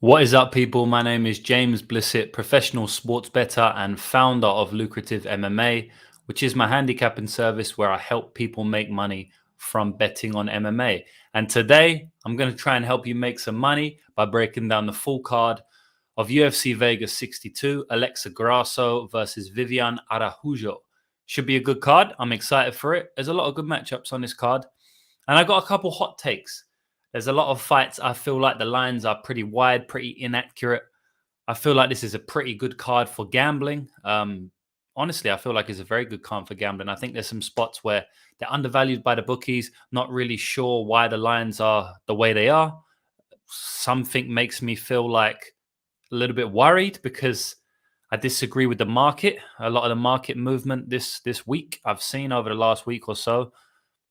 What is up, people? My name is James Blissett, professional sports bettor and founder of Lucrative MMA, which is my handicapping service where I help people make money from betting on MMA. And today, I'm going to try and help you make some money by breaking down the full card of UFC Vegas 62, Alexa Grasso versus Vivian Araujo. Should be a good card. I'm excited for it. There's a lot of good matchups on this card. And I got a couple hot takes. There's a lot of fights. I feel like the lines are pretty wide, pretty inaccurate. I feel like this is a pretty good card for gambling. Honestly, I feel like it's a very good card for gambling. I think there's some spots where they're undervalued by the bookies, not really sure why the lines are the way they are. Something makes me feel like a little bit worried because I disagree with the market. A lot of the market movement this week I've seen over the last week or so,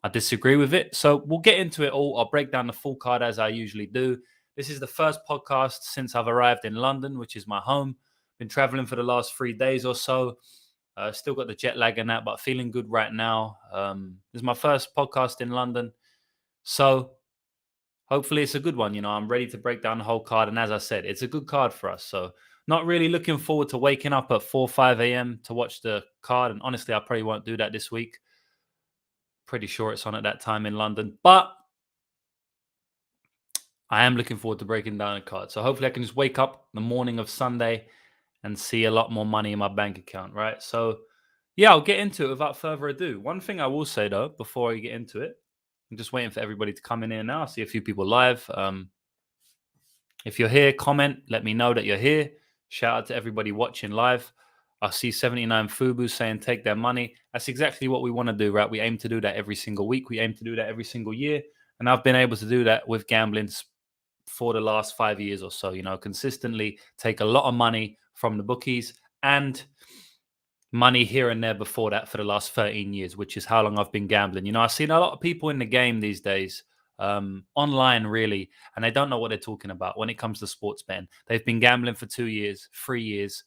I disagree with it. So we'll get into it all. I'll break down the full card as I usually do. This is the first podcast since I've arrived in London, which is my home. Been traveling for the last 3 days or so. Still got the jet lag and that, but feeling good right now. This is my first podcast in London. So hopefully it's a good one. I'm ready to break down the whole card. And as I said, it's a good card for us. So not really looking forward to waking up at 4, 5 a.m. to watch the card. And honestly, I probably won't do that this week. Pretty sure it's on at that time in London. But I am looking forward to breaking down a card. So hopefully I can just wake up the morning of Sunday and see a lot more money in my bank account, right? So yeah, I'll get into it without further ado. One thing I will say though, before I get into it, I'm just waiting for everybody to come in here now. I see a few people live. If you're here, comment, let me know that you're here. Shout out to everybody watching live. I see 79 Fubu saying take their money. That's exactly what we want to do, right? We aim to do that every single week. We aim to do that every single year. And I've been able to do that with gambling for the last 5 years or so, consistently take a lot of money from the bookies and money here and there before that for the last 13 years, which is how long I've been gambling. I've seen a lot of people in the game these days, online really, and they don't know what they're talking about when it comes to sports betting. They've been gambling for 2 years, 3 years.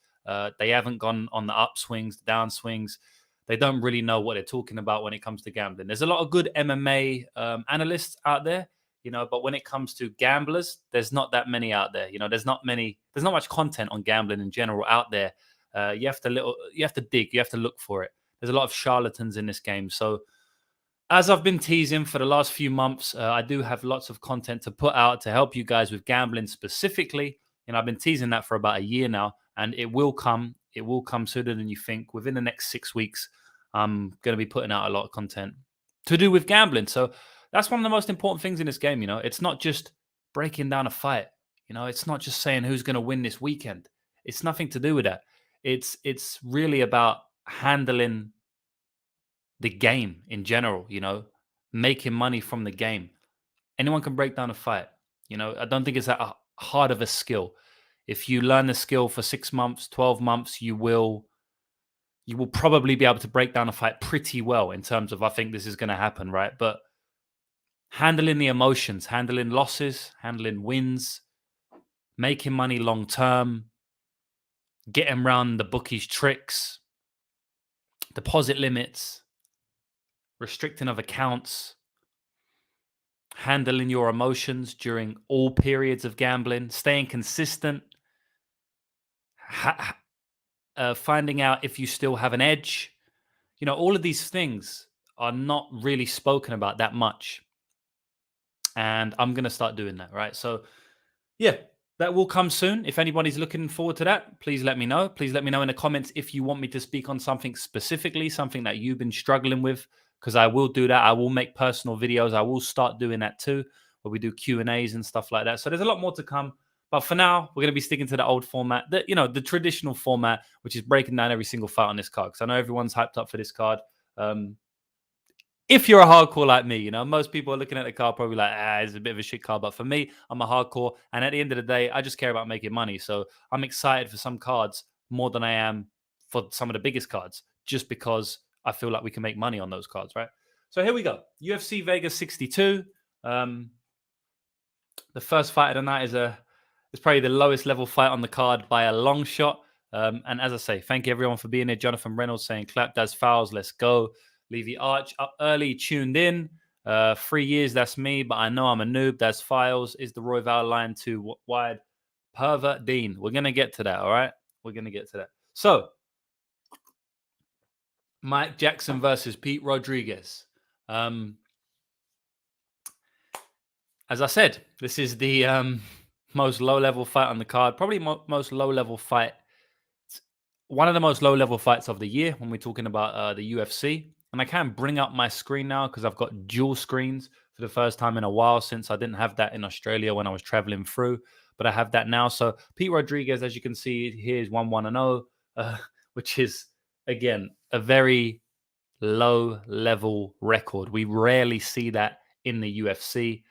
They haven't gone on the upswings, the downswings. They don't really know what they're talking about when it comes to gambling. There's a lot of good MMA analysts out there, but when it comes to gamblers, there's not that many out there. There's not much content on gambling in general out there. You have to dig, you have to look for it. There's a lot of charlatans in this game. So as I've been teasing for the last few months, I do have lots of content to put out to help you guys with gambling specifically. I've been teasing that for about a year now, and it will come. It will come sooner than you think. Within the next 6 weeks, I'm going to be putting out a lot of content to do with gambling. So that's one of the most important things in this game. It's not just breaking down a fight. It's not just saying who's going to win this weekend. It's nothing to do with that. It's really about handling the game in general, making money from the game. Anyone can break down a fight. I don't think it's that hard of a skill. If you learn the skill for 6 months, 12 months, you will probably be able to break down a fight pretty well in terms of, I think this is going to happen, right? But handling the emotions, handling losses, handling wins, making money long term, getting around the bookies' tricks, deposit limits, restricting of accounts, handling your emotions during all periods of gambling, staying consistent, finding out if you still have an edge. All of these things are not really spoken about that much. And I'm going to start doing that, right? So, yeah, that will come soon. If anybody's looking forward to that, please let me know. Please let me know in the comments if you want me to speak on something specifically, something that you've been struggling with, because I will do that. I will make personal videos. I will start doing that too, where we do Q&As and stuff like that. So there's a lot more to come. But for now, we're going to be sticking to the old format, the traditional format, which is breaking down every single fight on this card. Because I know everyone's hyped up for this card. If you're a hardcore like me, most people are looking at the card probably like, it's a bit of a shit card. But for me, I'm a hardcore. And at the end of the day, I just care about making money. So I'm excited for some cards more than I am for some of the biggest cards, just because I feel like we can make money on those cards, right? So here we go. UFC Vegas 62. The first fight of the night is probably the lowest level fight on the card by a long shot. And as I say, thank you everyone for being here. Jonathan Reynolds saying, clap does fouls, let's go. Levy Arch up early, tuned in. 3 years, that's me, but I know I'm a noob. That's Files. Is the Royval line too wide? Pervert Dean. We're going to get to that, all right? We're going to get to that. So, Mike Jackson versus Pete Rodriguez. As I said, this is the most low-level fight on the card. Probably most low-level fight. One of the most low-level fights of the year when we're talking about the UFC. And I can bring up my screen now because I've got dual screens for the first time in a while since I didn't have that in Australia when I was traveling through. But I have that now. So Pete Rodriguez, as you can see, here is 1-1-0, which is, again, a very low-level record. We rarely see that in the UFC.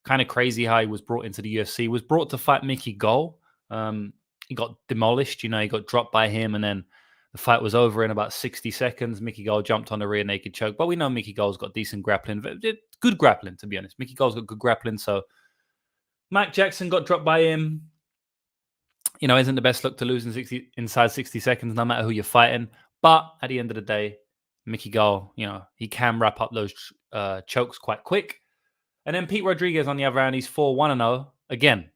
Kind of crazy how he was brought into the UFC. He was brought to fight Mickey Gall. He got demolished. He got dropped by him, and then the fight was over in about 60 seconds. Mickey Gall jumped on a rear naked choke. But we know Mickey Gall's got decent grappling. Good grappling, to be honest. Mickey Gall's got good grappling. So Mike Jackson got dropped by him. Isn't the best look to lose inside 60 seconds, no matter who you're fighting. But at the end of the day, Mickey Gall, he can wrap up those chokes quite quick. And then Pete Rodriguez, on the other hand, he's 4-1-0. Again,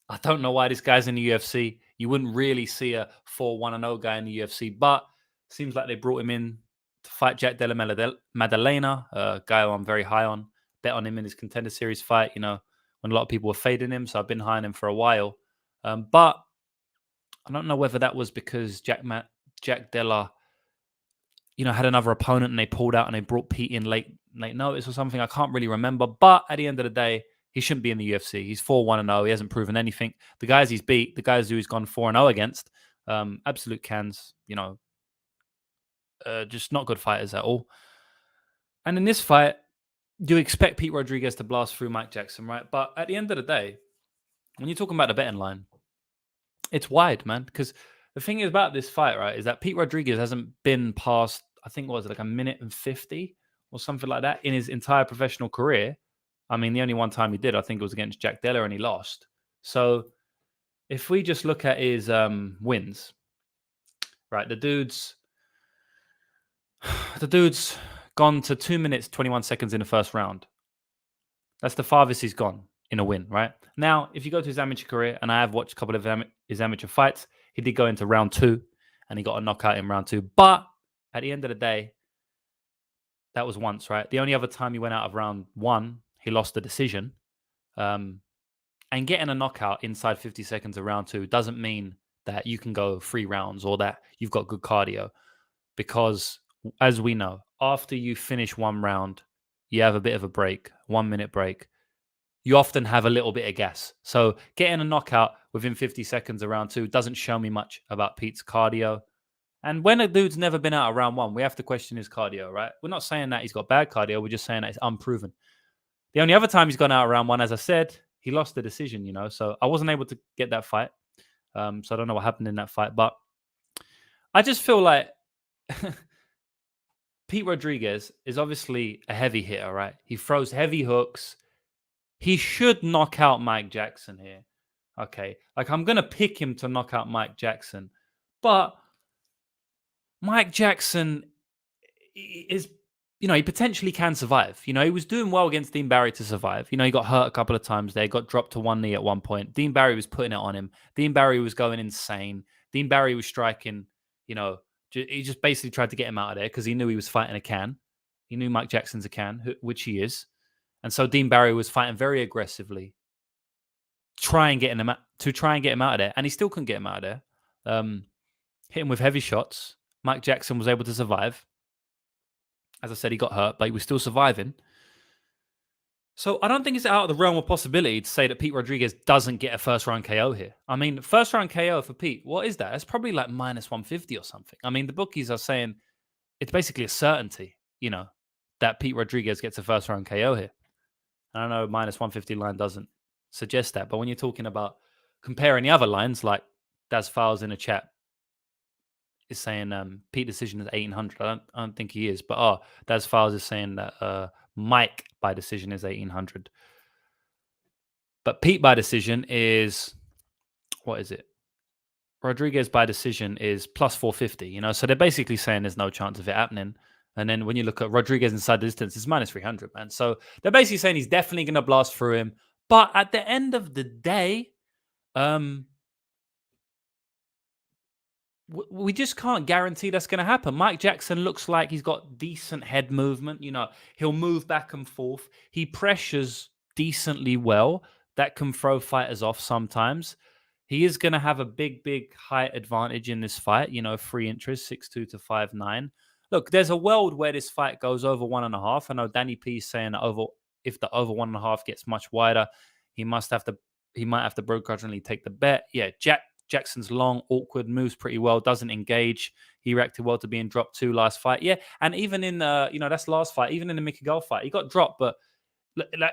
I don't know why this guy's in the UFC. You wouldn't really see a 4-1-0 guy in the UFC, but it seems like they brought him in to fight Jack Della Maddalena, a guy who I'm very high on. Bet on him in his Contender Series fight, when a lot of people were fading him, so I've been high on him for a while. But I don't know whether that was because Jack Della, had another opponent and they pulled out and they brought Pete in late notice or something. I can't really remember. But at the end of the day, he shouldn't be in the UFC. He's 4-1-0. He hasn't proven anything. The guys he's beat, the guys who he's gone 4-0 against, absolute cans, just not good fighters at all. And in this fight, you expect Pete Rodriguez to blast through Mike Jackson, right? But at the end of the day, when you're talking about the betting line, it's wide, man. Because the thing is about this fight, right, is that Pete Rodriguez hasn't been past, I think, what was it, like a minute and 50 or something like that in his entire professional career. I mean, the only one time he did, I think it was against Jack Della, and he lost. So if we just look at his wins, right, the dude's gone to 2 minutes, 21 seconds in the first round. That's the farthest he's gone in a win, right? Now, if you go to his amateur career, and I have watched a couple of his amateur fights, he did go into round 2, and he got a knockout in round 2. But at the end of the day, that was once, right? The only other time he went out of round 1, he lost the decision. And getting a knockout inside 50 seconds of round 2 doesn't mean that you can go 3 rounds or that you've got good cardio. Because, as we know, after you finish one round, you have a bit of a break, 1 minute break. You often have a little bit of gas. So getting a knockout within 50 seconds of round 2 doesn't show me much about Pete's cardio. And when a dude's never been out of round 1, we have to question his cardio, right? We're not saying that he's got bad cardio. We're just saying that it's unproven. The only other time he's gone out of round 1, as I said, he lost the decision, So I wasn't able to get that fight. So I don't know what happened in that fight. But I just feel like Pete Rodriguez is obviously a heavy hitter, right? He throws heavy hooks. He should knock out Mike Jackson here. Okay. Like, I'm going to pick him to knock out Mike Jackson. But Mike Jackson is, he potentially can survive. He was doing well against Dean Barry to survive. He got hurt a couple of times there, got dropped to one knee at one point. Dean Barry was putting it on him. Dean Barry was going insane. Dean Barry was striking, he just basically tried to get him out of there because he knew he was fighting a can. He knew Mike Jackson's a can, which he is. And so Dean Barry was fighting very aggressively, try and get him out of there. And he still couldn't get him out of there. Hit him with heavy shots. Mike Jackson was able to survive. As I said, he got hurt, but he was still surviving. So I don't think it's out of the realm of possibility to say that Pete Rodriguez doesn't get a first-round KO here. I mean, first-round KO for Pete, what is that? It's probably like minus 150 or something. I mean, the bookies are saying it's basically a certainty, that Pete Rodriguez gets a first-round KO here. I don't know, minus 150 line doesn't suggest that. But when you're talking about comparing the other lines, like Daz Files in a chat is saying Pete decision is 1800. I don't think he is. But Daz Files is saying that Mike by decision is 1800. But Pete by decision is, what is it? Rodriguez by decision is plus 450, So they're basically saying there's no chance of it happening. And then when you look at Rodriguez inside the distance, it's minus 300, man. So they're basically saying he's definitely going to blast through him. But at the end of the day, we just can't guarantee that's going to happen. Mike Jackson looks like he's got decent head movement. He'll move back and forth. He pressures decently well. That can throw fighters off sometimes. He is going to have a big height advantage in this fight. 3 inches, 6'2" to 5'9". Look, there's a world where this fight goes over 1.5. I know Danny P is saying if the over 1.5 gets much wider, he might have to begrudgingly take the bet. Yeah, Jackson's long, awkward, moves pretty well, doesn't engage. He reacted well to being dropped 2 last fight. Yeah, and even in that's last fight, even in the Mickey Gall fight, he got dropped, but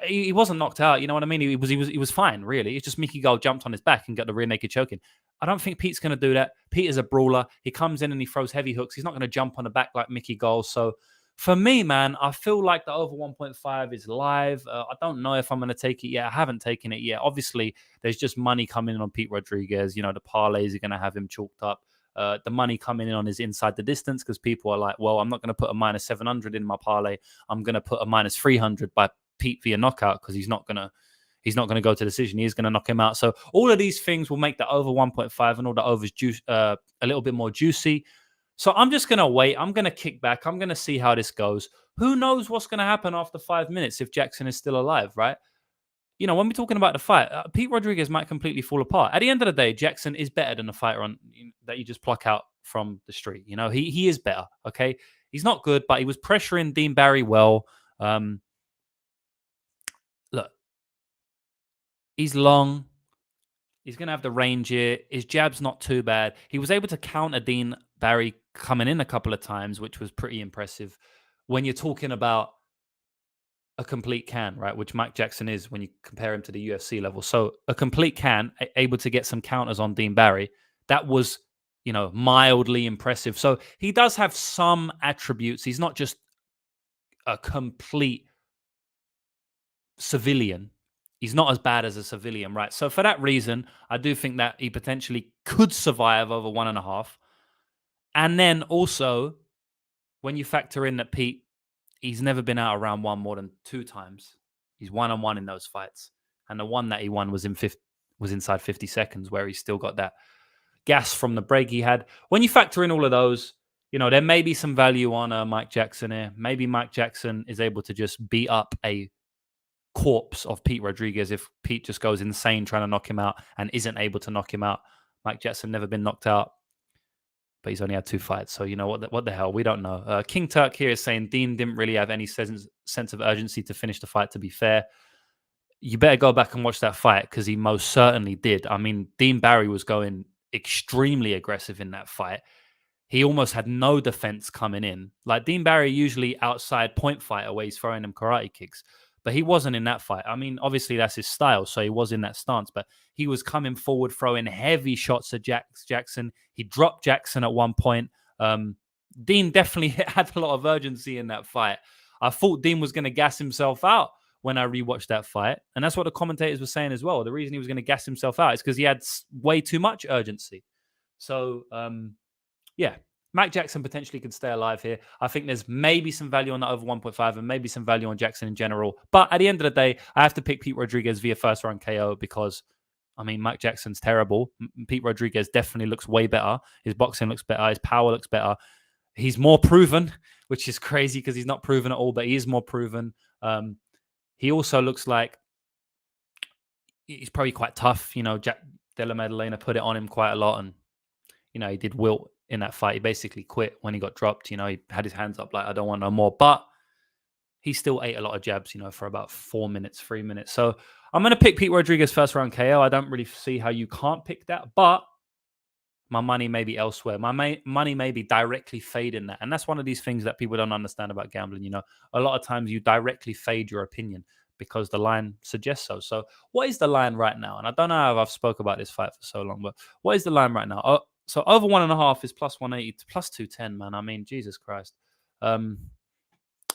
he wasn't knocked out. You know what I mean? He was fine, really. It's just Mickey Gall jumped on his back and got the rear naked choking. I don't think Pete's going to do that. Pete is a brawler. He comes in and he throws heavy hooks. He's not going to jump on the back like Mickey Gall. So for me, man, I feel like the over 1.5 is live. I don't know if I'm going to take it yet. I haven't taken it yet. Obviously, there's just money coming in on Pete Rodriguez. The parlays are going to have him chalked up. The money coming in on his inside the distance because people are like, well, I'm not going to put a minus 700 in my parlay. I'm going to put a minus 300 by Pete via knockout because he's not going to go to decision. He's going to knock him out. So all of these things will make the over 1.5 and all the overs a little bit more juicy. So I'm just going to wait. I'm going to kick back. I'm going to see how this goes. Who knows what's going to happen after 5 minutes if Jackson is still alive, right? When we're talking about the fight, Pete Rodriguez might completely fall apart. At the end of the day, Jackson is better than the fighter that you just pluck out from the street. He is better, okay? He's not good, but he was pressuring Dean Barry well. Look, he's long. He's going to have the range here. His jab's not too bad. He was able to counter Dean Barry coming in a couple of times, which was pretty impressive. When you're talking about a complete can, right, which Mike Jackson is when you compare him to the UFC level. So a complete can, able to get some counters on Dean Barry, that was, mildly impressive. So he does have some attributes. He's not just a complete civilian. He's not as bad as a civilian, right? So for that reason, I do think that he potentially could survive over 1.5. And then also, when you factor in that Pete, he's never been out of round 1 more than 2 times. He's 1-on-1 in those fights. And the one that he won was inside 50 seconds, where he still got that gas from the break he had. When you factor in all of those, there may be some value on Mike Jackson here. Maybe Mike Jackson is able to just beat up a corpse of Pete Rodriguez if Pete just goes insane trying to knock him out and isn't able to knock him out. Mike Jackson never been knocked out, but he's only had 2 fights. So, what the hell? We don't know. King Turk here is saying Dean didn't really have any sense of urgency to finish the fight, to be fair. You better go back and watch that fight because he most certainly did. I mean, Dean Barry was going extremely aggressive in that fight. He almost had no defense coming in. Like Dean Barry usually outside point fighter where he's throwing them karate kicks. But he wasn't in that fight. I mean, obviously that's his style, so he was in that stance. But he was coming forward, throwing heavy shots at Jackson. He dropped Jackson at one point. Dean definitely had a lot of urgency in that fight. I thought Dean was going to gas himself out when I rewatched that fight. And that's what the commentators were saying as well. The reason he was going to gas himself out is because he had way too much urgency. So, yeah. Mike Jackson potentially could stay alive here. I think there's maybe some value on that over 1.5 and maybe some value on Jackson in general. But at the end of the day, I have to pick Pete Rodriguez via first round KO because, I mean, Mike Jackson's terrible. Pete Rodriguez definitely looks way better. His boxing looks better. His power looks better. He's more proven, which is crazy because he's not proven at all, but he is more proven. He also looks like he's probably quite tough. Jack Della Maddalena put it on him quite a lot and, he did wilt in that fight. He basically quit when he got dropped. He had his hands up like, I don't want no more. But he still ate a lot of jabs, for about 3 minutes. So I'm going to pick Pete Rodriguez first round KO. I don't really see how you can't pick that. But my money may be elsewhere. My money may be directly fading that. And that's one of these things that people don't understand about gambling. A lot of times you directly fade your opinion because the line suggests so. So what is the line right now? And I don't know how I've spoke about this fight for so long, but what is the line right now? So over 1.5 is plus 180 to plus 210, man. I mean, Jesus Christ. And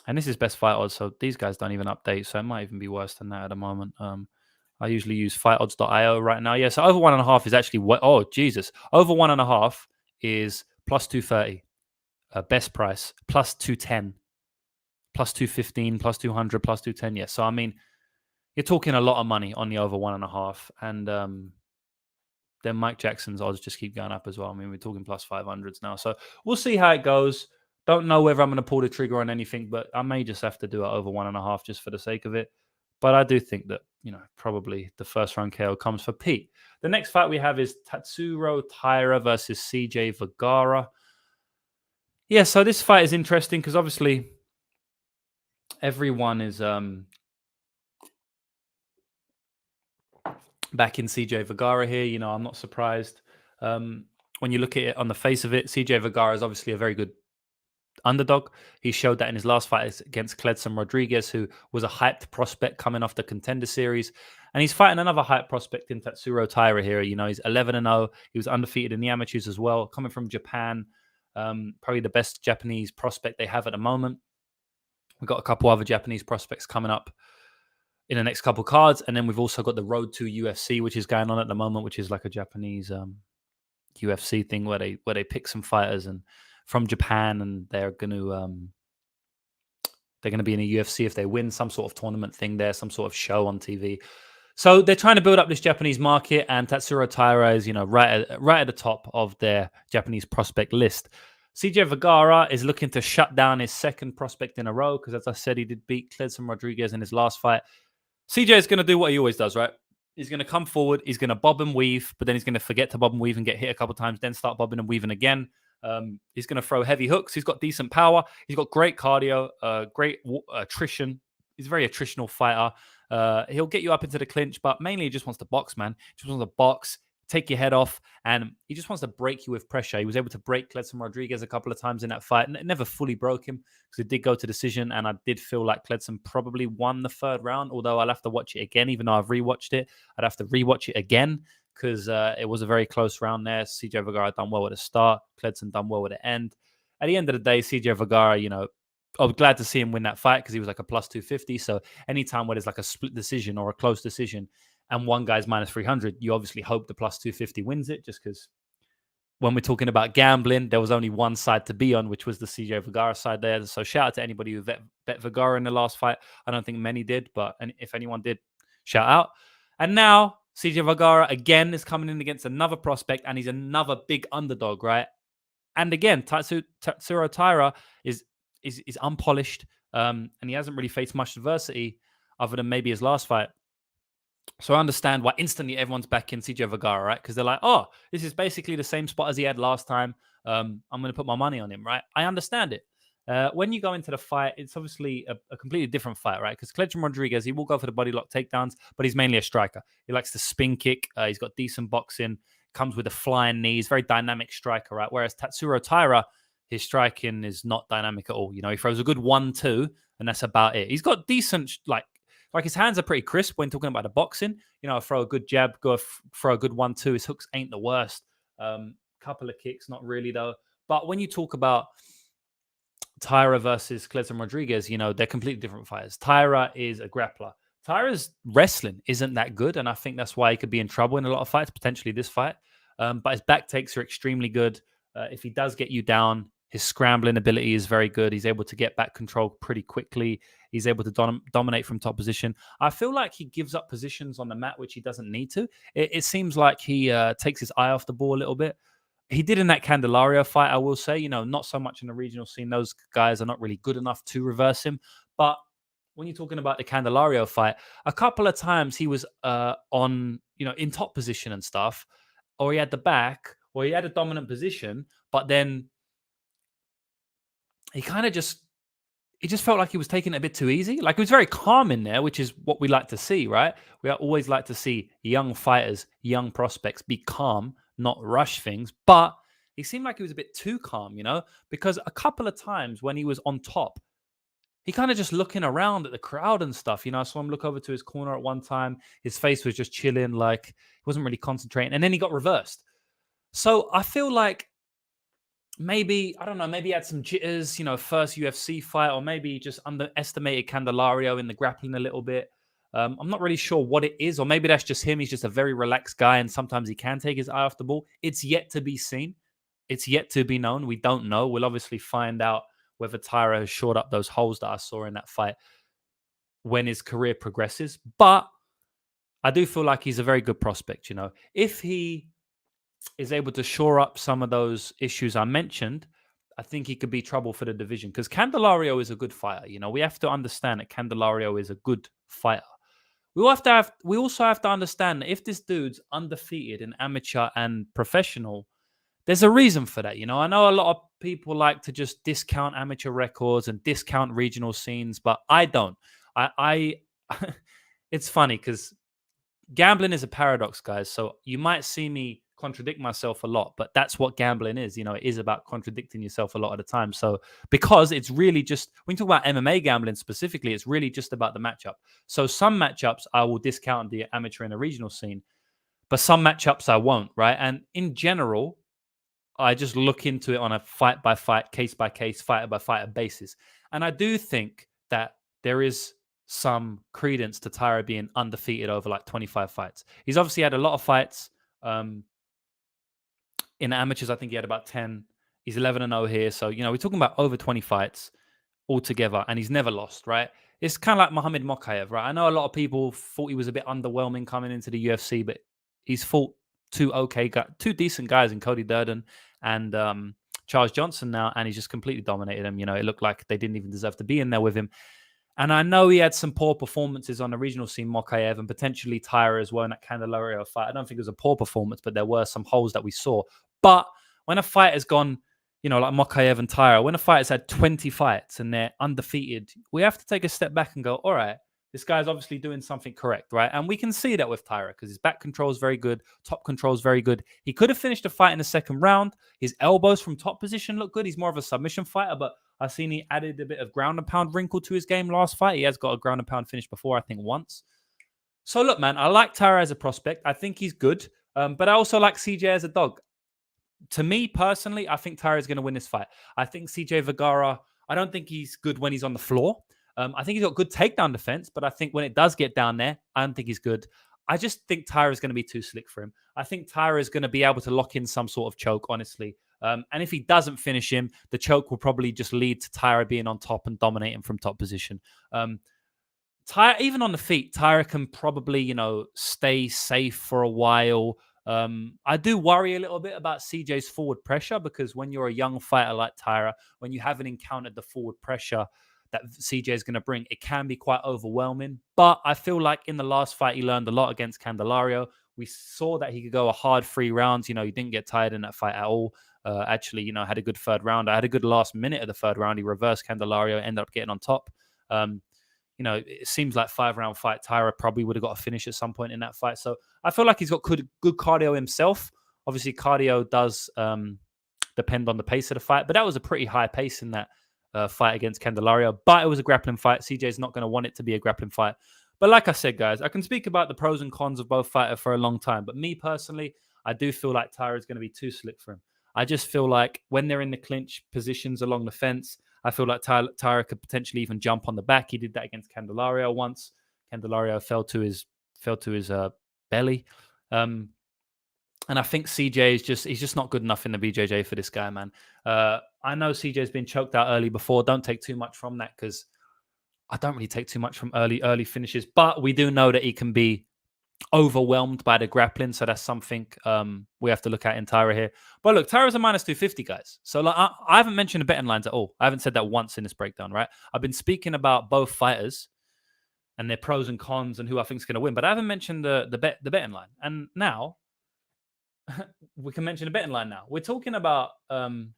this is best fight odds, so these guys don't even update, so it might even be worse than that at the moment. I usually use fightodds.io right now. Yeah, so over 1.5 is actually oh Jesus. Over 1.5 is plus 230. Best price, plus 210, plus 215, plus 200, plus 210. Yeah. So I mean, you're talking a lot of money on the over 1.5. And then Mike Jackson's odds just keep going up as well. I mean, we're talking plus 500s now. So we'll see how it goes. Don't know whether I'm going to pull the trigger on anything, but I may just have to do it over 1.5 just for the sake of it. But I do think that, probably the first round KO comes for Pete. The next fight we have is Tatsuro Tyra versus CJ Vergara. Yeah, so this fight is interesting because obviously everyone is back in CJ Vergara here. I'm not surprised. When you look at it on the face of it, CJ Vergara is obviously a very good underdog. He showed that in his last fight against Cledson Rodriguez, who was a hyped prospect coming off the Contender Series. And he's fighting another hyped prospect in Tatsuro Taira here. He's 11-0. He was undefeated in the amateurs as well, coming from Japan. Probably the best Japanese prospect they have at the moment. We've got a couple other Japanese prospects coming up in the next couple cards. And then we've also got the Road to UFC, which is going on at the moment, which is like a Japanese UFC thing where they pick some fighters and from Japan, and they're going to be in a UFC if they win some sort of tournament thing there, some sort of show on TV. So they're trying to build up this Japanese market, and Tatsuro Taira is, right at the top of their Japanese prospect list. CJ Vergara is looking to shut down his second prospect in a row because, as I said, he did beat Cledson Rodriguez in his last fight. CJ is going to do what he always does, right? He's going to come forward, he's going to bob and weave, but then he's going to forget to bob and weave and get hit a couple of times, then start bobbing and weaving again. He's going to throw heavy hooks. He's got decent power. He's got great cardio, great attrition. He's a very attritional fighter. He'll get you up into the clinch, but mainly he just wants to box, man. He just wants to box, take your head off, and he just wants to break you with pressure. He was able to break Cledson Rodriguez a couple of times in that fight. It never fully broke him because it did go to decision, and I did feel like Cledson probably won the third round, although I'll have to watch it again. Even though I've rewatched it, I'd have to rewatch it again because it was a very close round there. CJ Vergara done well at the start. Cledson done well at the end. At the end of the day, CJ Vergara, I was glad to see him win that fight because he was like a plus 250. So anytime where there's like a split decision or a close decision and one guy's minus 300, you obviously hope the plus 250 wins it, just because when we're talking about gambling, there was only one side to be on, which was the CJ Vergara side there. So shout out to anybody who bet Vergara in the last fight. I don't think many did, but if anyone did, shout out. And now CJ Vergara again is coming in against another prospect, and he's another big underdog, right? And again, Tatsuro Taira is unpolished, and he hasn't really faced much adversity other than maybe his last fight. So I understand why instantly everyone's back in CJ Vergara, right? Because they're like, oh, this is basically the same spot as he had last time. I'm going to put my money on him, right? I understand it. When you go into the fight, it's obviously a completely different fight, right? Because Cledson Rodriguez, he will go for the body lock takedowns, but he's mainly a striker. He likes to spin kick. He's got decent boxing, comes with a flying knee. He's a very dynamic striker, right? Whereas Tatsuro Taira, his striking is not dynamic at all. He throws a good 1-2, and that's about it. He's got decent, like his hands are pretty crisp when talking about the boxing. Throw a good jab, throw a good 1-2. His hooks ain't the worst. Couple of kicks, not really though. But when you talk about Tyra versus Cledson Rodriguez, they're completely different fighters. Tyra is a grappler. Tyra's wrestling isn't that good, and I think that's why he could be in trouble in a lot of fights, potentially this fight. But his back takes are extremely good. If he does get you down, his scrambling ability is very good. He's able to get back control pretty quickly. He's able to dominate from top position. I feel like he gives up positions on the mat, which he doesn't need to. It seems like he takes his eye off the ball a little bit. He did in that Candelario fight, I will say, not so much in the regional scene. Those guys are not really good enough to reverse him. But when you're talking about the Candelario fight, a couple of times he was on, in top position and stuff, or he had the back, or he had a dominant position, but then he kind of just felt like he was taking it a bit too easy. Like, he was very calm in there, which is what we like to see, right? We always like to see young fighters, young prospects be calm, not rush things. But he seemed like he was a bit too calm, because a couple of times when he was on top, he kind of just looking around at the crowd and stuff. I saw him look over to his corner at one time. His face was just chilling, like he wasn't really concentrating. And then he got reversed. So I feel like maybe, I don't know, maybe he had some jitters, first UFC fight, or maybe he just underestimated Candelario in the grappling a little bit. I'm not really sure what it is, or maybe that's just him. He's just a very relaxed guy, and sometimes he can take his eye off the ball. It's yet to be seen. It's yet to be known. We don't know. We'll obviously find out whether Tyra has shored up those holes that I saw in that fight when his career progresses. But I do feel like he's a very good prospect, If he is able to shore up some of those issues I mentioned, I think he could be trouble for the division, because Candelario is a good fighter. We have to understand that Candelario is a good fighter. We also have to understand that if this dude's undefeated in amateur and professional, there's a reason for that. I know a lot of people like to just discount amateur records and discount regional scenes, but I don't. I it's funny because gambling is a paradox, guys. So you might see me contradict myself a lot, but that's what gambling is. It is about contradicting yourself a lot of the time. So because it's really just, when you talk about MMA gambling specifically, it's really just about the matchup. So some matchups I will discount the amateur and the regional scene, but some matchups I won't, right? And in general, I just look into it on a fight by fight, case by case, fighter by fighter basis. And I do think that there is some credence to Tyra being undefeated over like 25 fights. He's obviously had a lot of fights. In amateurs, I think he had about 10. He's 11-0 here. So, we're talking about over 20 fights altogether, and he's never lost, right? It's kind of like Muhammad Mokaev, right? I know a lot of people thought he was a bit underwhelming coming into the UFC, but he's fought two decent guys in Cody Durden and Charles Johnson now, and he's just completely dominated them. It looked like they didn't even deserve to be in there with him. And I know he had some poor performances on the regional scene, Mokaev, and potentially Tyra as well in that Candelario fight. I don't think it was a poor performance, but there were some holes that we saw. But when a fight has gone, like Mokaev and Tyra, when a fighter's had 20 fights and they're undefeated, we have to take a step back and go, all right, this guy's obviously doing something correct, right? And we can see that with Tyra because his back control is very good, top control is very good. He could have finished the fight in the second round. His elbows from top position look good. He's more of a submission fighter, but I've seen he added a bit of ground and pound wrinkle to his game last fight. He has got a ground and pound finish before, I think, once. So look, man, I like Tyra as a prospect. I think he's good, but I also like CJ as a dog. To me personally, I think Tyra is going to win this fight. I think CJ Vergara, I don't think he's good when he's on the floor. I think he's got good takedown defense, but I think when it does get down there, I don't think he's good. I just think Tyra is going to be too slick for him. I think Tyra is going to be able to lock in some sort of choke, honestly. And if he doesn't finish him, the choke will probably just lead to Tyra being on top and dominating from top position. Tyra, even on the feet, Tyra can probably, stay safe for a while. I do worry a little bit about CJ's forward pressure because when you're a young fighter like Tyra, when you haven't encountered the forward pressure that CJ is going to bring, it can be quite overwhelming. But I feel like in the last fight, he learned a lot against Candelario. We saw that he could go a hard 3 rounds. He didn't get tired in that fight at all. Actually, had a good third round. I had a good last minute of the third round. He reversed Candelario, ended up getting on top. It seems like 5-round fight. Tyra probably would have got a finish at some point in that fight. So I feel like he's got good cardio himself. Obviously, cardio does depend on the pace of the fight, but that was a pretty high pace in that fight against Candelario. But it was a grappling fight. CJ's not going to want it to be a grappling fight. But like I said, guys, I can speak about the pros and cons of both fighters for a long time. But me personally, I do feel like Tyra is going to be too slick for him. I just feel like when they're in the clinch positions along the fence, I feel like Tyra could potentially even jump on the back. He did that against Candelario once. Candelario fell to his belly. And I think CJ he's just not good enough in the BJJ for this guy, man. I know CJ's been choked out early before. Don't take too much from that because I don't really take too much from early finishes. But we do know that he can be overwhelmed by the grappling, so that's something we have to look at in Tyra here. But look, Tyra's a minus 250, guys. So like, I haven't mentioned the betting lines at all. I haven't said that once in this breakdown, right? I've been speaking about both fighters and their pros and cons and who I think is going to win, but I haven't mentioned the betting line. And now we can mention the betting line. Now we're talking about Tatsuro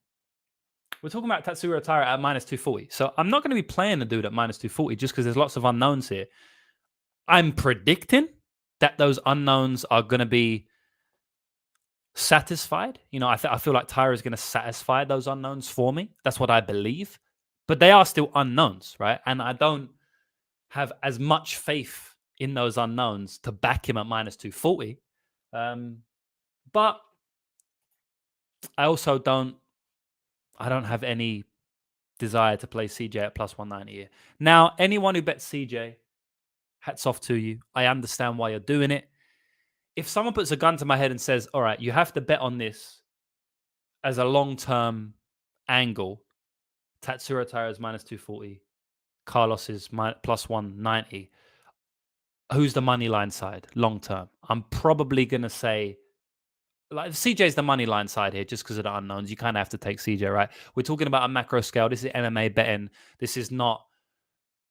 Tyra at minus 240. So I'm not going to be playing the dude at minus 240 just because there's lots of unknowns here. I'm predicting that those unknowns are going to be satisfied. I feel like Tyra is going to satisfy those unknowns for me. That's what I believe. But they are still unknowns, right? And I don't have as much faith in those unknowns to back him at minus 240. But I also don't have any desire to play CJ at plus 190 here. Now, anyone who bets CJ, hats off to you. I understand why you're doing it. If someone puts a gun to my head and says, all right, you have to bet on this as a long-term angle, Tatsuro Tyra is minus 240, Carlos is plus 190. Who's the money line side long-term? I'm probably going to say like CJ's the money line side here, just because of the unknowns. You kind of have to take CJ, right? We're talking about a macro scale. This is MMA betting. This is not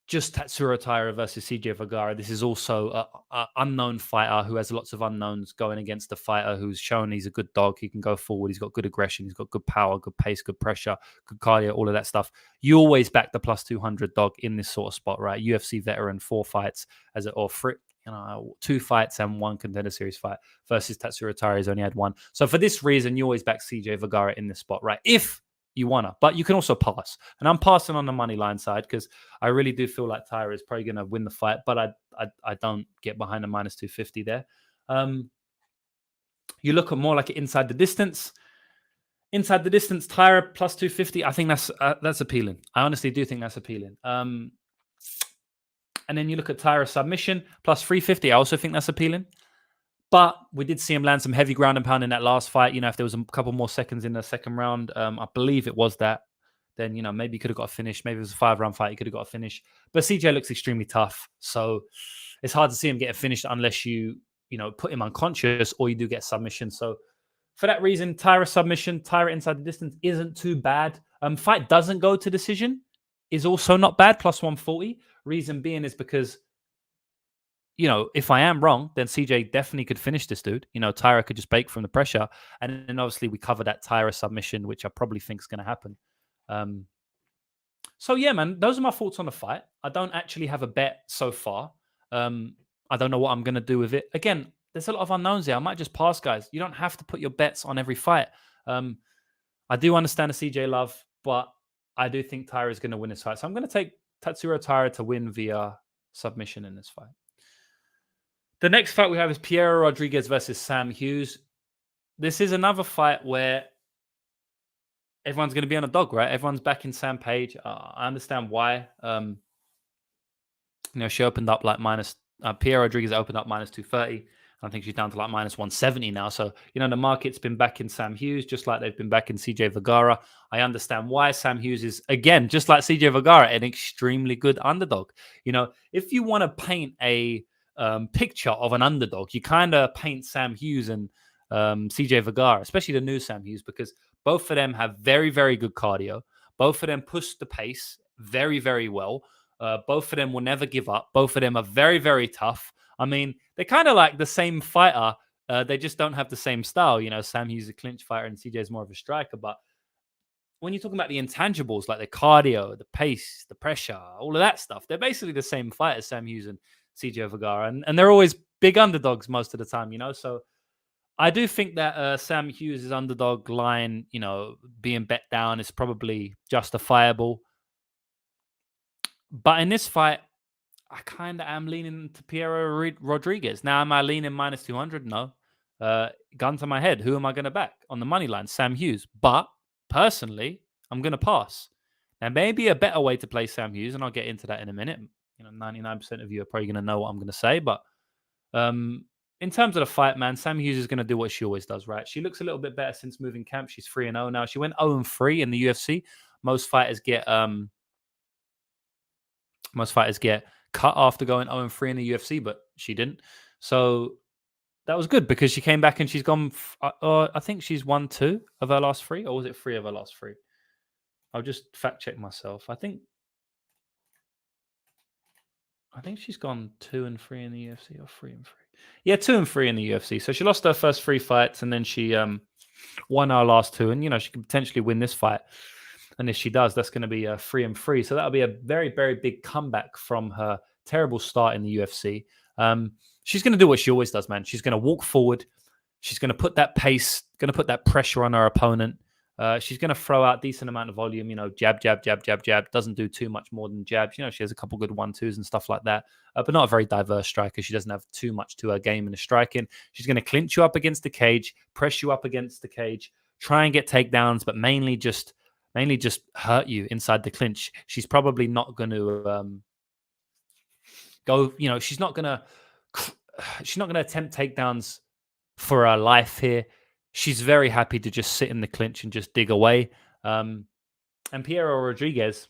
just Tatsuro Taira versus CJ Vergara. This is also a unknown fighter who has lots of unknowns going against a fighter who's shown he's a good dog. He can go forward. He's got good aggression. He's got good power, good pace, good pressure, good cardio, all of that stuff. You always back the plus 200 dog in this sort of spot, right? UFC veteran, 4 fights or 2 fights and 1 contender series fight versus Tatsuro Taira. He's only had 1. So for this reason, you always back CJ Vergara in this spot, right? If you wanna, but you can also pass. And I'm passing on the money line side because I really do feel like Tyra is probably going to win the fight, but I don't get behind the minus 250 there. You look at more like inside the distance. Inside the distance, Tyra plus 250. I think that's appealing. I honestly do think that's appealing. And then you look at Tyra submission plus 350. I also think that's appealing. But we did see him land some heavy ground and pound in that last fight. You know, if there was a couple more seconds in the second round, I believe it was that, then, you know, maybe he could have got a finish. Maybe it was a 5-round fight. He could have got a finish. But CJ looks extremely tough. So it's hard to see him get a finish unless you put him unconscious or you do get submission. So for that reason, Tyra submission, Tyra inside the distance isn't too bad. Fight doesn't go to decision is also not bad, plus 140. Reason being is because, if I am wrong, then CJ definitely could finish this dude. Tyra could just bake from the pressure. And then obviously we cover that Tyra submission, which I probably think is going to happen. So yeah, man, those are my thoughts on the fight. I don't actually have a bet so far. I don't know what I'm going to do with it. Again, there's a lot of unknowns here. I might just pass, guys. You don't have to put your bets on every fight. I do understand the CJ love, but I do think Tyra is going to win this fight. So I'm going to take Tatsuro Tyra to win via submission in this fight. The next fight we have is Piero Rodriguez versus Sam Hughes. This is another fight where everyone's going to be on a dog, right? Everyone's backing Sam Page. I understand why. She opened up like Piero Rodriguez opened up minus 230. I think she's down to like minus 170 now. So, the market's been backing Sam Hughes, just like they've been backing CJ Vergara. I understand why. Sam Hughes is, again, just like CJ Vergara, an extremely good underdog. If you want to paint a picture of an underdog, you kind of paint Sam Hughes and CJ Vergara, especially the new Sam Hughes, because both of them have very, very good cardio. Both of them push the pace very, very well. Both of them will never give up. Both of them are very, very tough. I mean, they're kind of like the same fighter. They just don't have the same style. Sam Hughes is a clinch fighter and CJ is more of a striker. But when you're talking about the intangibles, like the cardio, the pace, the pressure, all of that stuff, they're basically the same fighter, Sam Hughes and CJ Vergara. And they're always big underdogs most of the time, So I do think that Sam Hughes' underdog line, being bet down is probably justifiable. But in this fight, I kind of am leaning to Piero Rodriguez. Now, am I leaning minus 200? No. Gun to my head. Who am I going to back on the money line? Sam Hughes. But personally, I'm going to pass. Now, maybe a better way to play Sam Hughes, and I'll get into that in a minute. 99% of you are probably going to know what I'm going to say. But in terms of the fight, man, Sam Hughes is going to do what she always does, right? She looks a little bit better since moving camp. She's 3-0 now. She went 0-3 in the UFC. Most fighters get cut after going 0-3 in the UFC, but she didn't. So that was good because she came back and she's gone. I think she's won 2 of her last 3, or was it 3 of her last 3? I'll just fact check myself. I think she's gone 2-3 in the UFC, or 3-3. Yeah, 2-3 in the UFC. So she lost her first 3 fights, and then she won her last 2, and she could potentially win this fight. And if she does, that's going to be a 3-3. So that'll be a very, very big comeback from her terrible start in the UFC. She's going to do what she always does, man. She's going to walk forward. She's going to put that pace, going to put that pressure on her opponent. She's going to throw out decent amount of volume, jab, jab, jab, jab, jab. Doesn't do too much more than jabs. She has a couple good 1-2s and stuff like that, but not a very diverse striker. She doesn't have too much to her game in the striking. She's going to clinch you up against the cage, press you up against the cage, try and get takedowns, but mainly just hurt you inside the clinch. She's probably not going to go. She's not going to attempt takedowns for her life here. She's very happy to just sit in the clinch and just dig away. And Piero Rodriguez,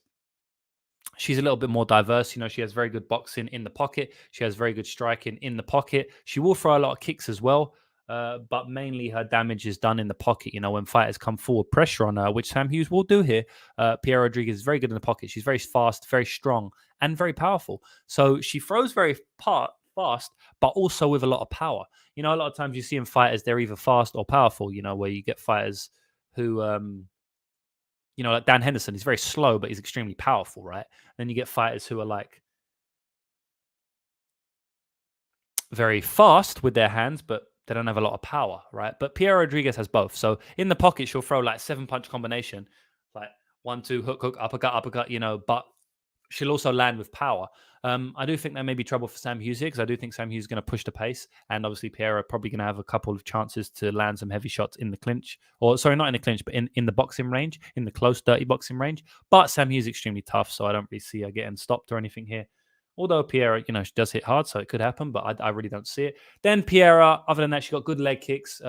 she's a little bit more diverse. She has very good boxing in the pocket. She has very good striking in the pocket. She will throw a lot of kicks as well. but mainly her damage is done in the pocket. When fighters come forward, pressure on her, which Sam Hughes will do here. Piera Rodriguez is very good in the pocket. She's very fast, very strong, and very powerful. So she throws very fast, but also with a lot of power. A lot of times you see in fighters, they're either fast or powerful, where you get fighters who, like Dan Henderson, he's very slow, but he's extremely powerful, right? Then you get fighters who are like very fast with their hands, but they don't have a lot of power, right? But Piera Rodriguez has both. So in the pocket, she'll throw like 7-punch combination, like 1-2, hook, uppercut, but she'll also land with power. I do think there may be trouble for Sam Hughes here because I do think Sam Hughes is going to push the pace. And obviously, Piera probably going to have a couple of chances to land some heavy shots in the clinch. Or, sorry, not in the clinch, but in the boxing range, in the close, dirty boxing range. But Sam Hughes is extremely tough, so I don't really see her getting stopped or anything here. Although Piera, she does hit hard, so it could happen, but I really don't see it. Then Piera, other than that, she got good leg kicks.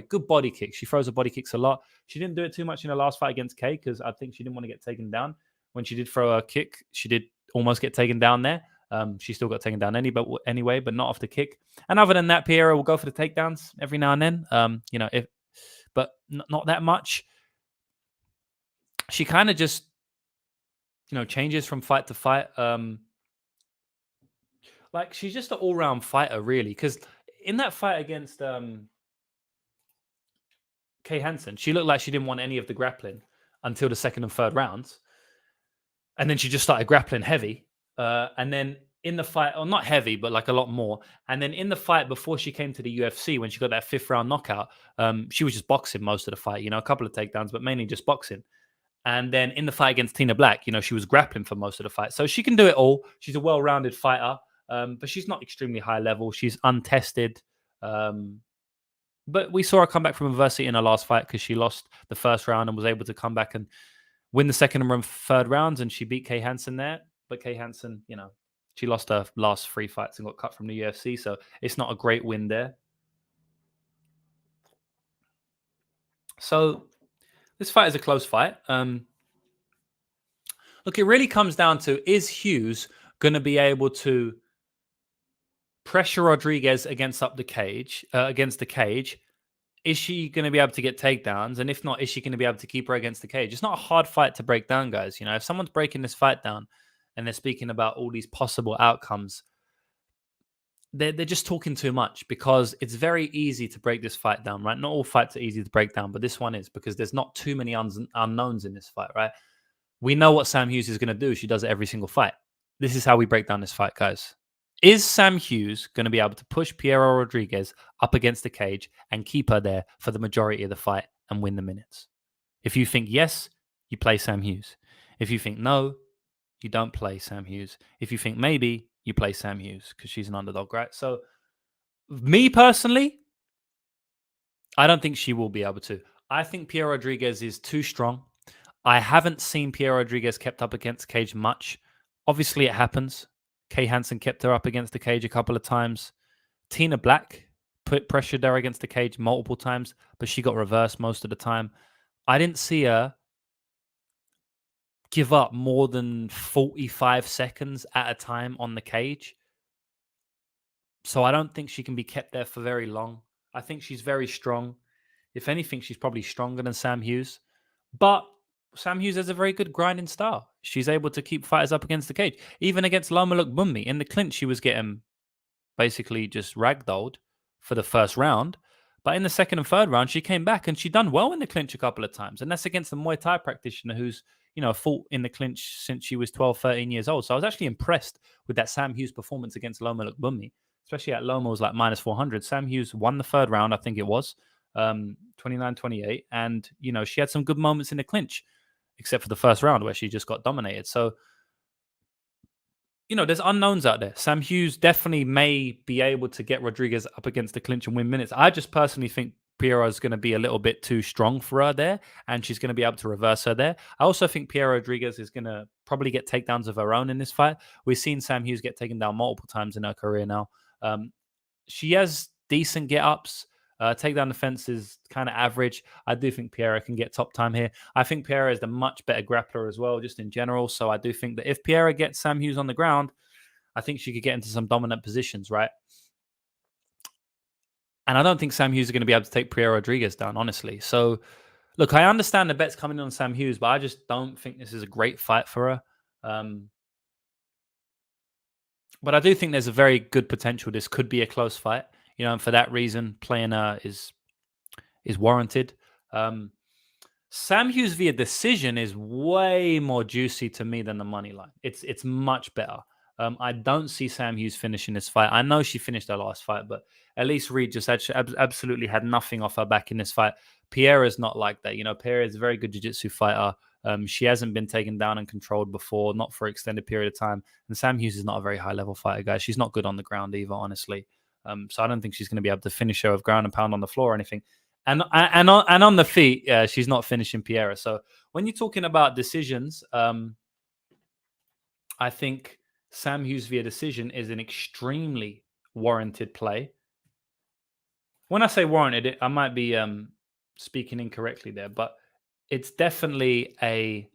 Good body kicks. She throws her body kicks a lot. She didn't do it too much in her last fight against Kay because I think she didn't want to get taken down. When she did throw a kick, she did almost get taken down there. She still got taken down anyway, but not off the kick. And other than that, Piera will go for the takedowns every now and then. But not that much. She kind of just, changes from fight to fight. Like she's just an all-round fighter, really. Because in that fight against Kay Hansen, she looked like she didn't want any of the grappling until the second and third rounds. And then she just started grappling heavy. And then in the fight, or not heavy, but like a lot more. And then in the fight before she came to the UFC, when she got that 5th round knockout, she was just boxing most of the fight, a couple of takedowns, but mainly just boxing. And then in the fight against Tina Black, she was grappling for most of the fight. So she can do it all. She's a well-rounded fighter, but she's not extremely high level. She's untested. But we saw her come back from adversity in her last fight because she lost the first round and was able to come back and win the second and third rounds, and she beat Kay Hansen there. But Kay Hansen, she lost her last 3 fights and got cut from the UFC, so it's not a great win there. So this fight is a close fight. Look, it really comes down to, is Hughes going to be able to pressure Rodriguez against the cage? Is she going to be able to get takedowns? And if not, is she going to be able to keep her against the cage? It's not a hard fight to break down, guys. If someone's breaking this fight down and they're speaking about all these possible outcomes, they're just talking too much because it's very easy to break this fight down, right? Not all fights are easy to break down, but this one is because there's not too many unknowns in this fight, right? We know what Sam Hughes is going to do. She does it every single fight. This is how we break down this fight, guys. Is Sam Hughes going to be able to push Piera Rodriguez up against the cage and keep her there for the majority of the fight and win the minutes? If you think yes, you play Sam Hughes. If you think no, you don't play Sam Hughes. If you think maybe, you play Sam Hughes because she's an underdog, right? So, me personally, I don't think she will be able to. I think Piera Rodriguez is too strong. I haven't seen Piera Rodriguez kept up against the cage much. Obviously, it happens. Kay Hansen kept her up against the cage a couple of times. Tina Black pressured her against the cage multiple times, but she got reversed most of the time. I didn't see her give up more than 45 seconds at a time on the cage. So I don't think she can be kept there for very long. I think she's very strong. If anything, she's probably stronger than Sam Hughes. But Sam Hughes has a very good grinding style. She's able to keep fighters up against the cage. Even against Loma Lookboonmee. In the clinch, she was getting basically just ragdolled for the first round. But in the second and third round, she came back and she done well in the clinch a couple of times. And that's against a Muay Thai practitioner who's, fought in the clinch since she was 12, 13 years old. So I was actually impressed with that Sam Hughes performance against Loma Lookboonmee. Especially at Loma was like minus 400. Sam Hughes won the third round, I think it was, 29-28. And, she had some good moments in the clinch, except for the first round where she just got dominated. So, there's unknowns out there. Sam Hughes definitely may be able to get Rodriguez up against the clinch and win minutes. I just personally think Piera is going to be a little bit too strong for her there, and she's going to be able to reverse her there. I also think Piera Rodriguez is going to probably get takedowns of her own in this fight. We've seen Sam Hughes get taken down multiple times in her career now. She has decent get-ups. Takedown defense is kind of average. I do think Piera can get top time here. I think Piera is the much better grappler as well, just in general. So I do think that if Piera gets Sam Hughes on the ground, I think she could get into some dominant positions, right? And I don't think Sam Hughes is going to be able to take Pierre Rodriguez down, honestly. So, look, I understand the bet's coming in on Sam Hughes, but I just don't think this is a great fight for her. But I do think there's a very good potential. This could be a close fight, and for that reason, playing her is warranted. Sam Hughes via decision is way more juicy to me than the money line. It's much better. I don't see Sam Hughes finishing this fight. I know she finished her last fight, but Elise Reed just absolutely had nothing off her back in this fight. Pierre is not like that. Pierre is a very good jiu-jitsu fighter. She hasn't been taken down and controlled before, not for an extended period of time. And Sam Hughes is not a very high-level fighter, guys. She's not good on the ground either, honestly. So I don't think she's going to be able to finish her with ground and pound on the floor or anything. And on the feet, she's not finishing Pierre. So when you're talking about decisions, I think Sam Hughes via decision is an extremely warranted play. When I say warranted, I might be speaking incorrectly there, but it's definitely a.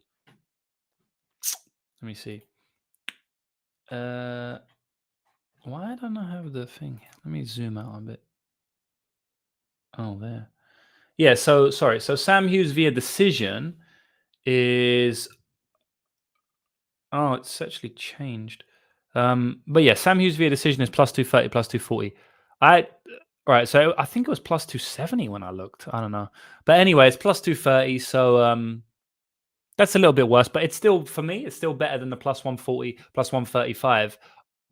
Let me see. Why don't I have the thing? Let me zoom out a bit. Oh, there. Yeah, so sorry. So Sam Hughes via decision is. Oh, it's actually changed. But yeah, Sam Hughes via decision is plus 230, plus 240. Right, so I think it was plus 270 when I looked. I don't know. But anyway, it's plus 230. So that's a little bit worse, but it's still, for me, it's still better than the plus 140, plus 135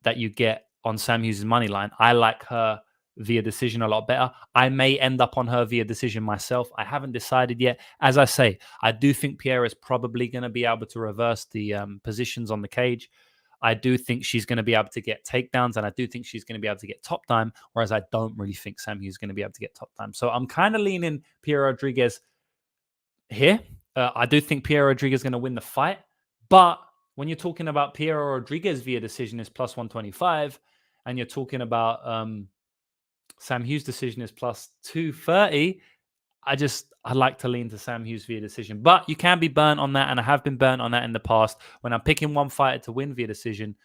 that you get on Sam Hughes' money line. I like her via decision a lot better. I may end up on her via decision myself. I haven't decided yet. As I say, I do think Pierre is probably going to be able to reverse the positions on the cage. I do think she's going to be able to get takedowns, and I do think she's going to be able to get top time, whereas I don't really think Sam Hughes is going to be able to get top time. So I'm kind of leaning Pierre Rodriguez here. I do think Pierre Rodriguez is going to win the fight, but when you're talking about Pierre Rodriguez via decision is plus 125, and you're talking about Sam Hughes' decision is plus 230, I like to lean to Sam Hughes via decision. But you can be burnt on that, and I have been burnt on that in the past when I'm picking one fighter to win via decision,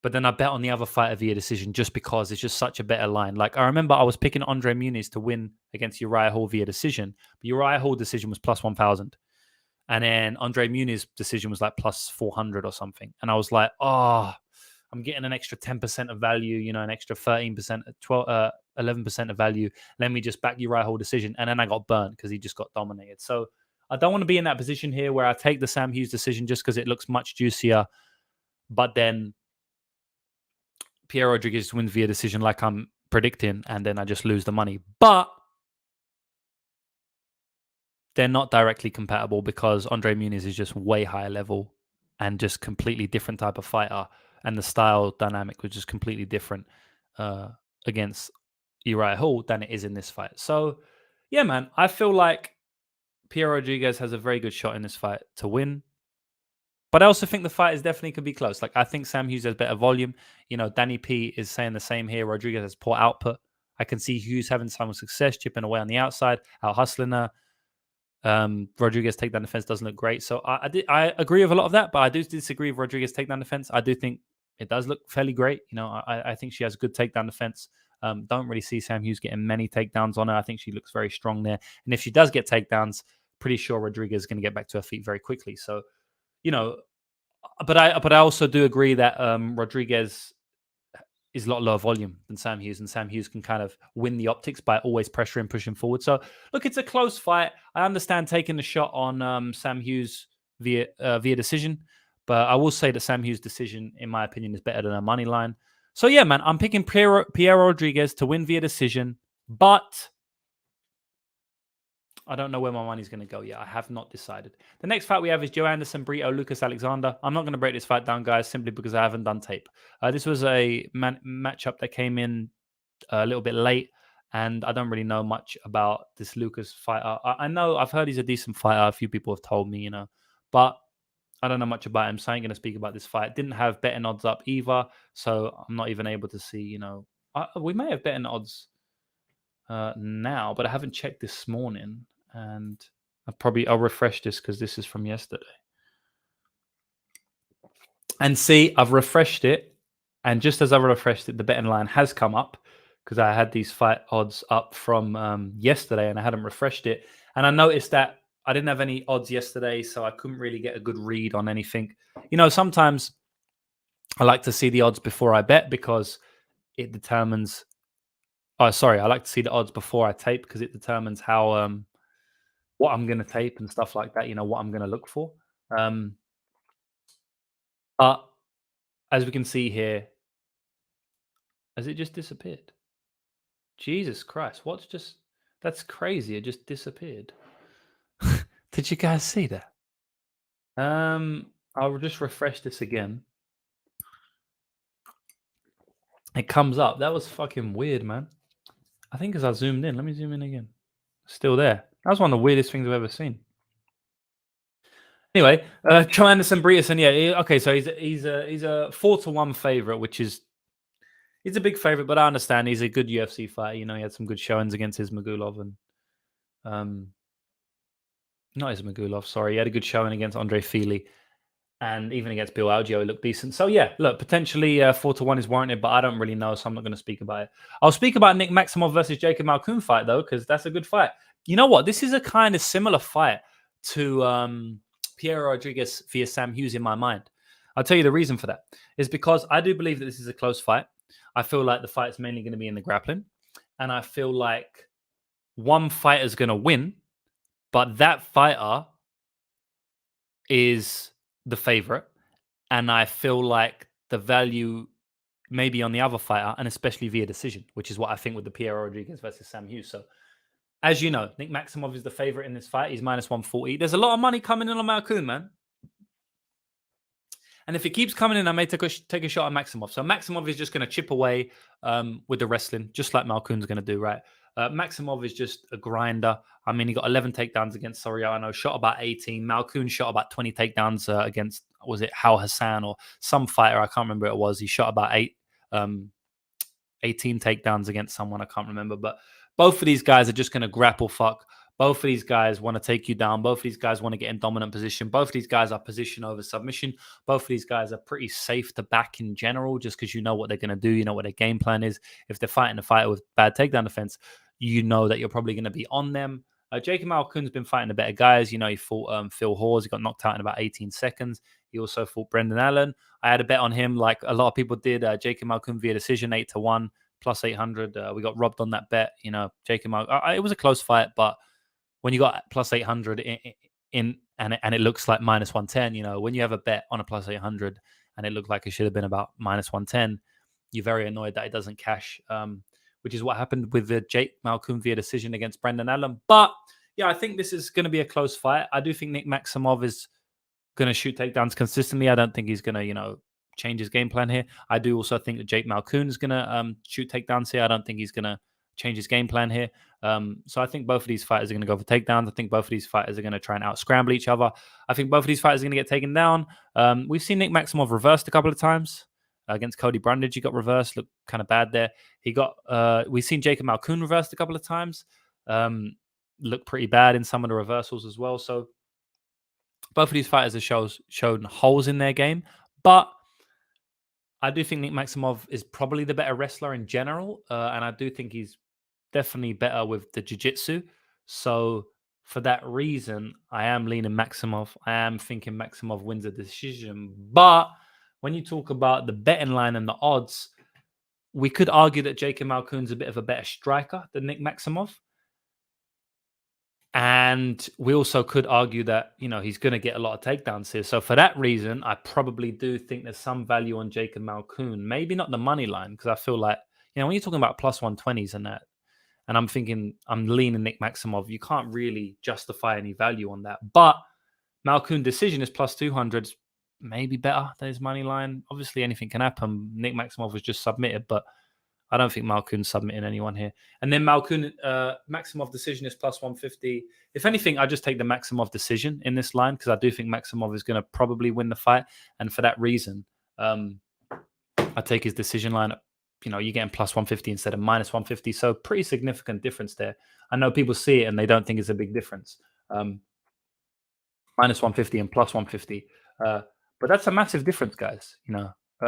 but then I bet on the other fighter via decision just because it's just such a better line. Like, I remember I was picking Andre Muniz to win against Uriah Hall via decision, but Uriah Hall decision was plus 1,000. And then Andre Muniz decision was like plus 400 or something. And I was like, oh, I'm getting an extra 10% of value, an extra 13%, 11% of value. Let me just back Uriah Hall decision. And then I got burnt because he just got dominated. So I don't want to be in that position here where I take the Sam Hughes decision just because it looks much juicier. But then Pierre Rodriguez wins via decision like I'm predicting, and then I just lose the money. But they're not directly compatible because Andre Muniz is just way higher level and just completely different type of fighter. And the style dynamic was just completely different against Uriah Hall than it is in this fight. So, yeah, man, I feel like Pierre Rodriguez has a very good shot in this fight to win. But I also think the fight is definitely could be close. Like, I think Sam Hughes has better volume. Danny P is saying the same here. Rodriguez has poor output. I can see Hughes having some success, chipping away on the outside, out hustling her. Rodriguez takedown defense doesn't look great. So I agree with a lot of that, but I do disagree with Rodriguez takedown defense. I do think it does look fairly great. I think she has good takedown defense. Don't really see Sam Hughes getting many takedowns on her. I think she looks very strong there. And if she does get takedowns, pretty sure Rodriguez is going to get back to her feet very quickly. So, but I also do agree that Rodriguez is a lot lower volume than Sam Hughes, and Sam Hughes can kind of win the optics by always pressuring, pushing forward. So, look, it's a close fight. I understand taking the shot on Sam Hughes via decision, but I will say that Sam Hughes' decision, in my opinion, is better than a money line. So, yeah, man, I'm picking Pierre Rodriguez to win via decision, but I don't know where my money's going to go yet. I have not decided. The next fight we have is Joe Anderson, Brito, Lucas Alexander. I'm not going to break this fight down, guys, simply because I haven't done tape. This was a matchup that came in a little bit late, and I don't really know much about this Lucas fighter. I know I've heard he's a decent fighter. A few people have told me, but I don't know much about him, so I ain't going to speak about this fight. Didn't have betting odds up either, so I'm not even able to see, we may have betting odds now, but I haven't checked this morning. And I'll refresh this because this is from yesterday. And see, I've refreshed it. And just as I've refreshed it, the betting line has come up. because I had these fight odds up from yesterday and I hadn't refreshed it. And I noticed that I didn't have any odds yesterday, so I couldn't really get a good read on anything. Sometimes I like to see the odds before I bet because it determines. Oh, sorry, I like to see the odds before I tape because it determines how what I'm going to tape and stuff like that. What I'm going to look for. Um, but as we can see here, has it just disappeared? Jesus Christ! That's crazy. It just disappeared. Did you guys see that? I'll just refresh this again. It comes up. That was fucking weird, man. I think as I zoomed in, let me zoom in again. Still there. That was one of the weirdest things I've ever seen. Anyway, Anderson Breeterson, yeah. Okay, so he's a 4-1 favorite, which is he's a big favorite, but I understand he's a good UFC fighter. He had some good showings against Ismagulov and not Ismagulov, sorry. He had a good showing against Andre Fili. And even against Bill Algeo, he looked decent. So yeah, look, potentially 4-1 is warranted, but I don't really know, so I'm not going to speak about it. I'll speak about Nick Maximoff versus Jacob Malcoon fight though, because that's a good fight. You know what? This is a kind of similar fight to Piero Rodriguez via Sam Hughes in my mind. I'll tell you the reason for that is because I do believe that this is a close fight. I feel like the fight's mainly going to be in the grappling, and I feel like one fighter's going to win, but that fighter is the favorite, and I feel like the value maybe on the other fighter, and especially via decision, which is what I think with the Piero Rodriguez versus Sam Hughes. So, as you know, Nick Maximoff is the favorite in this fight. He's minus 140. There's a lot of money coming in on Malcoon, man. And if it keeps coming in, I may take a shot at Maximoff. So Maximoff is just going to chip away with the wrestling, just like Malcoon's going to do, right? Maximoff is just a grinder. I mean, he got 11 takedowns against Soriano, shot about 18. Malcoon shot about 20 takedowns against, was it Hal Hassan or some fighter? I can't remember who it was. He shot about 18 takedowns against someone. I can't remember. But both of these guys are just going to grapple fuck. Both of these guys want to take you down. Both of these guys want to get in dominant position. Both of these guys are position over submission. Both of these guys are pretty safe to back in general, just because you know what they're going to do. You know what their game plan is. If they're fighting a fighter with bad takedown defense, you know that you're probably going to be on them. Jacob Malcoon's been fighting the better guys. He fought Phil Hawes. He got knocked out in about 18 seconds. He also fought Brendan Allen. I had a bet on him like a lot of people did. Jacob Malcoon via decision, 8-1, plus 800. We got robbed on that bet. Jacob Malcoon. It was a close fight, but when you got plus 800 and it looks like minus 110, when you have a bet on a plus 800 and it looked like it should have been about minus 110, you're very annoyed that it doesn't cash, which is what happened with the Jake Malcoon via decision against Brendan Allen. But yeah, I think this is going to be a close fight. I do think Nick Maximov is going to shoot takedowns consistently. I don't think he's going to, change his game plan here. I do also think that Jake Malcoon is going to shoot takedowns here. I don't think he's going to change his game plan here. So I think both of these fighters are going to go for takedowns. I think both of these fighters are going to try and out-scramble each other. I think both of these fighters are going to get taken down. We've seen Nick Maximov reversed a couple of times. Against Cody Brundage, he got reversed. Looked kind of bad there. We've seen Jacob Malcoon reversed a couple of times. Looked pretty bad in some of the reversals as well. So both of these fighters have shown holes in their game. But I do think Nick Maximov is probably the better wrestler in general. And I do think he's definitely better with the jiu-jitsu. So for that reason, I am leaning Maximov. I am thinking Maximov wins a decision. But when you talk about the betting line and the odds, we could argue that Jacob Malcoon's a bit of a better striker than Nick Maximov. And we also could argue that, he's going to get a lot of takedowns here. So for that reason, I probably do think there's some value on Jacob Malcoon. Maybe not the money line, because I feel like, when you're talking about plus 120s and that, and I'm thinking I'm leaning Nick Maximov, you can't really justify any value on that. But Malcoon decision is plus 200, maybe better than his money line. Obviously, anything can happen. Nick Maximov was just submitted, but I don't think Malcoon's submitting anyone here. And then Maximov decision is plus 150. If anything, I just take the Maximov decision in this line because I do think Maximov is going to probably win the fight. And for that reason, I take his decision line. You're getting plus 150 instead of minus 150. So pretty significant difference there. I know people see it and they don't think it's a big difference. Minus 150 and plus 150. But that's a massive difference, guys.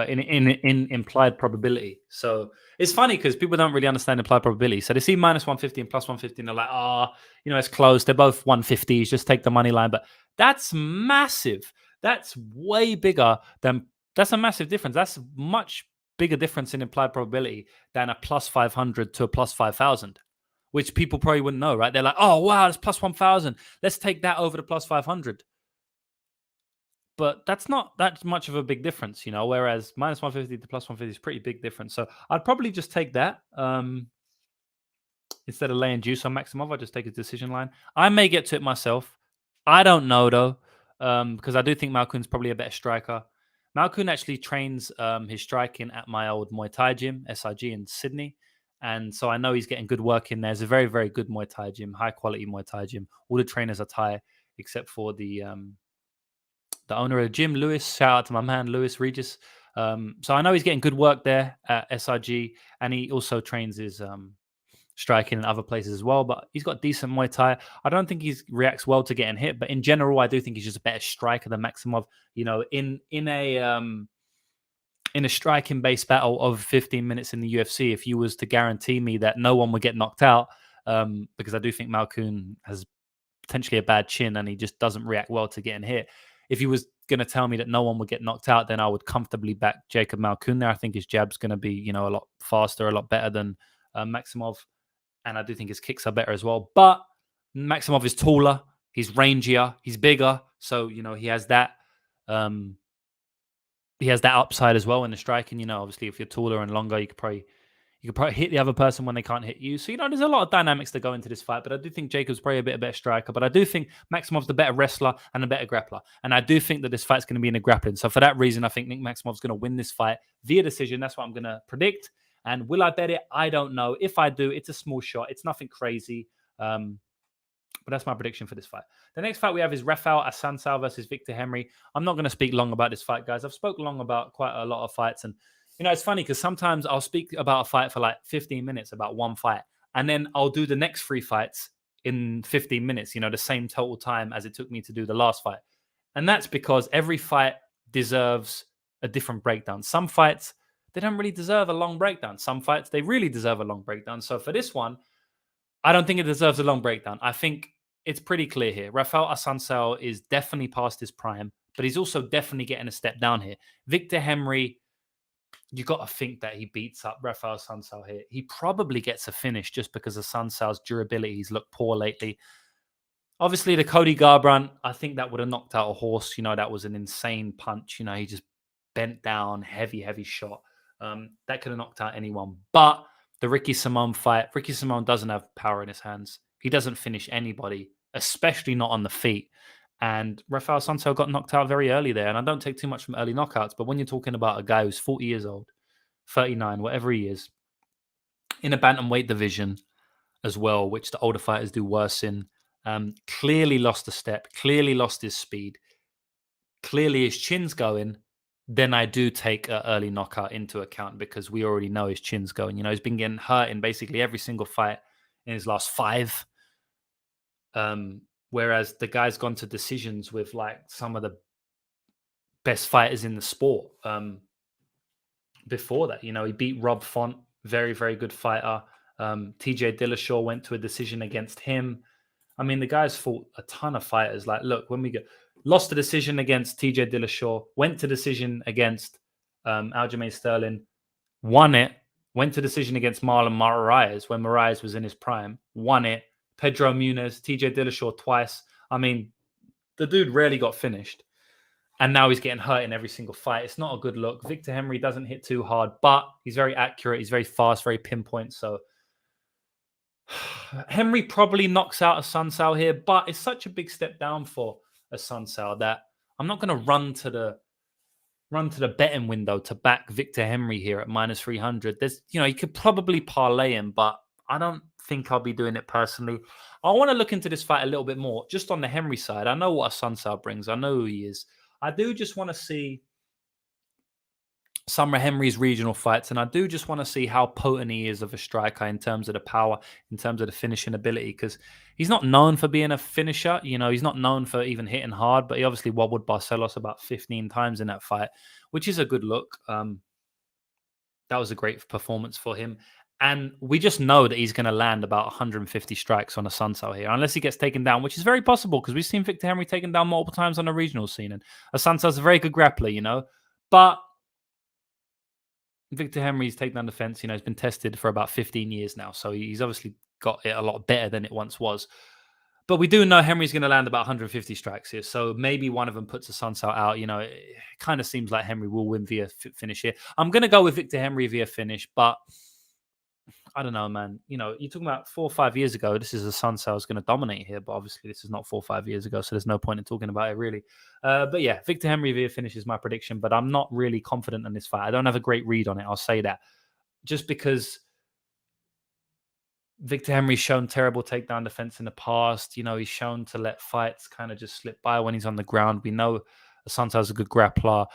in implied probability. So it's funny because people don't really understand implied probability. So they see minus 150 and plus 150, and they're like, it's close. They're both 150s. Just take the money line. But that's massive. That's way bigger than. That's a massive difference. That's much bigger difference in implied probability than a plus 500 to a plus 5,000, which people probably wouldn't know, right? They're like, oh wow, it's plus 1,000. Let's take that over the plus 500. But that's not that much of a big difference, whereas minus 150 to plus 150 is pretty big difference. So I'd probably just take that instead of laying juice on Maximoff. I'll just take his decision line. I may get to it myself. I don't know, though, because I do think Malcoon's probably a better striker. Malcoon actually trains his striking at my old Muay Thai gym, SIG in Sydney. And so I know he's getting good work in there. It's a very, very good Muay Thai gym, high-quality Muay Thai gym. All the trainers are Thai, except for the owner of the gym, Lewis. Shout out to my man, Lewis Regis. So I know he's getting good work there at SIG, and he also trains his striking in other places as well. But he's got decent Muay Thai. I don't think he reacts well to getting hit, but in general, I do think he's just a better striker than Maximoff. In a striking-based battle of 15 minutes in the UFC, if you was to guarantee me that no one would get knocked out, because I do think Malcoon has potentially a bad chin and he just doesn't react well to getting hit. If he was going to tell me that no one would get knocked out, then I would comfortably back Jacob Malcoon there. I think his jab's going to be, a lot faster, a lot better than Maximoff. And I do think his kicks are better as well. But Maximoff is taller, he's rangier, he's bigger. So, he has that upside as well in the striking. Obviously, if you're taller and longer, you could probably hit the other person when they can't hit you. So, there's a lot of dynamics that go into this fight. But I do think Jacob's probably a bit better striker. But I do think Maximoff's the better wrestler and a better grappler. And I do think that this fight's going to be in a grappling. So for that reason, I think Nick Maximov's going to win this fight via decision. That's what I'm going to predict. And will I bet it? I don't know. If I do, it's a small shot. It's nothing crazy. But that's my prediction for this fight. The next fight we have is Rafael Assuncao versus Victor Henry. I'm not going to speak long about this fight, guys. I've spoken long about quite a lot of fights. And, it's funny because sometimes I'll speak about a fight for like 15 minutes about one fight. And then I'll do the next 3 fights in 15 minutes, the same total time as it took me to do the last fight. And that's because every fight deserves a different breakdown. Some fights, they don't really deserve a long breakdown. Some fights, they really deserve a long breakdown. So for this one, I don't think it deserves a long breakdown. I think it's pretty clear here. Rafael Assuncao is definitely past his prime, but he's also definitely getting a step down here. Victor Henry, you got to think that he beats up Rafael Assuncao here. He probably gets a finish just because of Assuncao's durability. He's looked poor lately. Obviously, the Cody Garbrandt, I think that would have knocked out a horse. That was an insane punch. He just bent down, heavy shot. That could have knocked out anyone. But the Ricky Simon fight, Ricky Simon doesn't have power in his hands. He doesn't finish anybody, especially not on the feet. And Rafael Assuncao got knocked out very early there. And I don't take too much from early knockouts. But when you're talking about a guy who's 40 years old, 39, whatever he is, in a bantamweight division as well, which the older fighters do worse in, clearly lost a step, clearly lost his speed, clearly his chin's going, then I do take an early knockout into account because we already know his chin's going. He's been getting hurt in basically every single fight in his last 5. Whereas the guy's gone to decisions with like some of the best fighters in the sport. Before that, he beat Rob Font, very, very good fighter. TJ Dillashaw went to a decision against him. I mean, the guy's fought a ton of fighters. Like, look, when we lost a decision against TJ Dillashaw, went to decision against Aljamain Sterling, won it, went to decision against Marlon Moraes when Moraes was in his prime, won it. Pedro Munez, TJ Dillashaw twice. I mean, the dude rarely got finished. And now he's getting hurt in every single fight. It's not a good look. Victor Henry doesn't hit too hard, but he's very accurate. He's very fast, very pinpoint. So Henry probably knocks out Assuncao here, but it's such a big step down for Assuncao that I'm not going to run to the betting window to back Victor Henry here at minus 300. There's, you could probably parlay him, but I don't think I'll be doing it personally. I want to look into this fight a little bit more, just on the Henry side. I know what Assuncao brings. I know who he is. I do just want to see some of Henry's regional fights, and I do just want to see how potent he is of a striker in terms of the power, in terms of the finishing ability, because he's not known for being a finisher. He's not known for even hitting hard, but he obviously wobbled Barcelos about 15 times in that fight, which is a good look. That was a great performance for him. And we just know that he's going to land about 150 strikes on Assuncao here, unless he gets taken down, which is very possible because we've seen Victor Henry taken down multiple times on the regional scene. And Assuncao's a very good grappler, But Victor Henry's takedown defense, has been tested for about 15 years now. So he's obviously got it a lot better than it once was. But we do know Henry's going to land about 150 strikes here. So maybe one of them puts Assuncao out. It kind of seems like Henry will win via finish here. I'm going to go with Victor Henry via finish, but I don't know, man. You're talking about 4 or 5 years ago. This is Assuncao is going to dominate here, but obviously this is not 4 or 5 years ago, so there's no point in talking about it really. But yeah, Victor Henry via finish is my prediction, but I'm not really confident in this fight. I don't have a great read on it. I'll say that, just because Victor Henry's shown terrible takedown defense in the past. He's shown to let fights kind of just slip by when he's on the ground. We know Assuncao's a good grappler.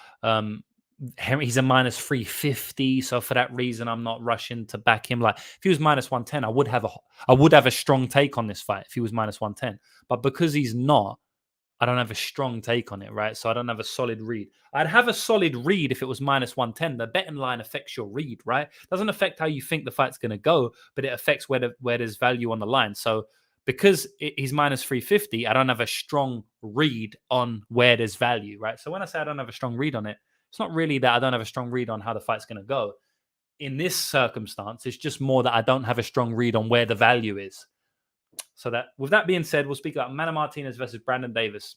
He's a minus 350, so for that reason, I'm not rushing to back him. Like if he was minus 110, I would have a strong take on this fight if he was minus 110. But because he's not, I don't have a strong take on it, right? So I don't have a solid read. I'd have a solid read if it was minus 110. The betting line affects your read, right? It doesn't affect how you think the fight's going to go, but it affects where there's value on the line. So because he's minus 350, I don't have a strong read on where there's value, right? So when I say I don't have a strong read on it, it's not really that I don't have a strong read on how the fight's going to go. In this circumstance, it's just more that I don't have a strong read on where the value is. So that, with that being said, we'll speak about Mana Martinez versus Brandon Davis.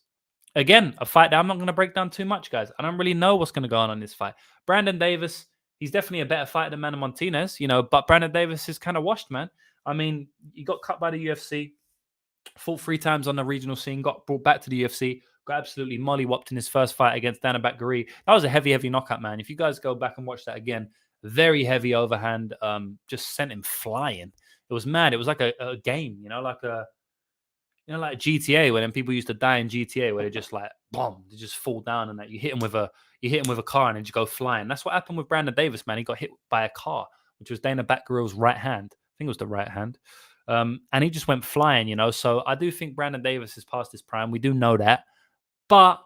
Again, a fight that I'm not going to break down too much, guys. I don't really know what's going to go on in this fight. Brandon Davis, he's definitely a better fighter than Mana Martinez, but Brandon Davis is kind of washed, man. I mean, he got cut by the UFC, fought 3 times on the regional scene, got brought back to the UFC, got absolutely mollywopped in his first fight against Dana Bakary. That was a heavy, heavy knockout, man. If you guys go back and watch that again, very heavy overhand, just sent him flying. It was mad. It was like a game, like GTA, where then people used to die in GTA, where they just like boom, they just fall down, and that you hit him with a car and then you go flying. That's what happened with Brandon Davis, man. He got hit by a car, which was Dana Batgary's right hand. I think it was the right hand. And he just went flying, So I do think Brandon Davis is past his prime. We do know that. But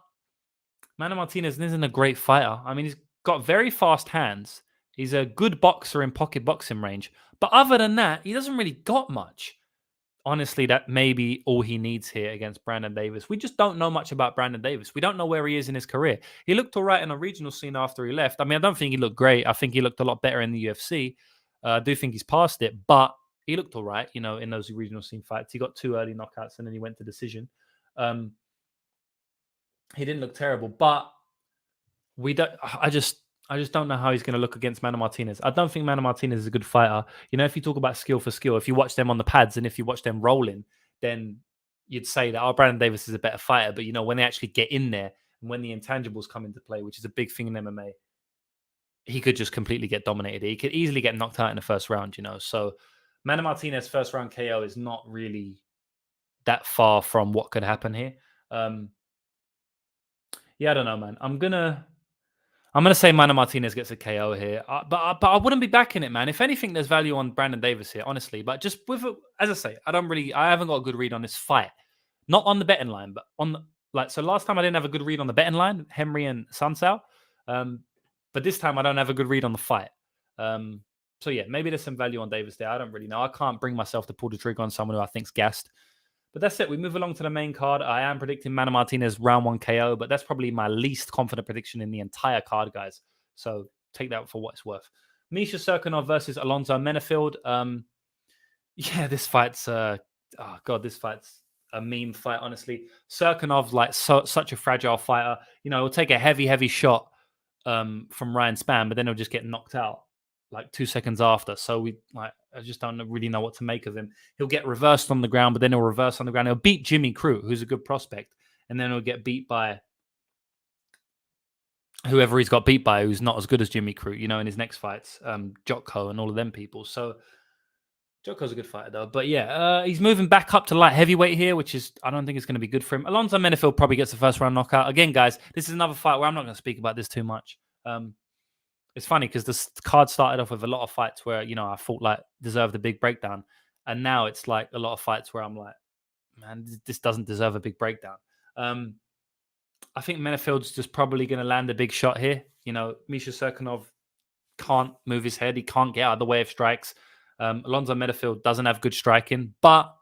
Mana Martinez isn't a great fighter. I mean, he's got very fast hands. He's a good boxer in pocket boxing range. But other than that, he doesn't really got much. Honestly, that may be all he needs here against Brandon Davis. We just don't know much about Brandon Davis. We don't know where he is in his career. He looked all right in the regional scene after he left. I mean, I don't think he looked great. I think he looked a lot better in the UFC. I do think he's past it, but he looked all right, in those regional scene fights. He got 2 early knockouts and then he went to decision. He didn't look terrible, but I just don't know how he's going to look against Mana Martinez. I don't think Mana Martinez is a good fighter. If you talk about skill for skill, if you watch them on the pads and if you watch them rolling, then you'd say that, Brandon Davis is a better fighter. But, when they actually get in there and when the intangibles come into play, which is a big thing in MMA, he could just completely get dominated. He could easily get knocked out in the first round, So Mana Martinez first round KO is not really that far from what could happen here. Yeah, I don't know, man. I'm gonna say Mana Martinez gets a KO here, but I wouldn't be backing it, man. If anything, there's value on Brandon Davis here, honestly. But just as I say, I haven't got a good read on this fight, not on the betting line, but so last time I didn't have a good read on the betting line, Henry and Assuncao, but this time I don't have a good read on the fight. So yeah, maybe there's some value on Davis there. I don't really know. I can't bring myself to pull the trigger on someone who I think's gassed. But that's it. We move along to the main card. I am predicting Mana Martinez round 1 KO, but that's probably my least confident prediction in the entire card, guys. So take that for what it's worth. Misha Cirkunov versus Alonzo Menifield. Yeah, this fight's this fight's a meme fight, honestly. Cirkunov, such a fragile fighter. He'll take a heavy shot from Ryan Spann, but then he'll just get knocked out like 2 seconds after. So I just don't really know what to make of him. He'll get reversed on the ground, but then he'll reverse on the ground. He'll beat Jimmy Crute, who's a good prospect, and then he'll get beat by whoever he's got beat by, who's not as good as Jimmy Crute, in his next fights, Jotko and all of them people. So Jotko's a good fighter, though. But yeah, he's moving back up to light heavyweight here, which is, I don't think it's going to be good for him. Alonzo Menifield probably gets the first round knockout. Again, guys, this is another fight where I'm not going to speak about this too much. it's funny because the card started off with a lot of fights where, I thought like deserved a big breakdown. And now it's like a lot of fights where I'm like, man, this doesn't deserve a big breakdown. I think Menifield's just probably going to land a big shot here. Misha Cirkunov can't move his head. He can't get out of the way of strikes. Alonzo Menifield doesn't have good striking, but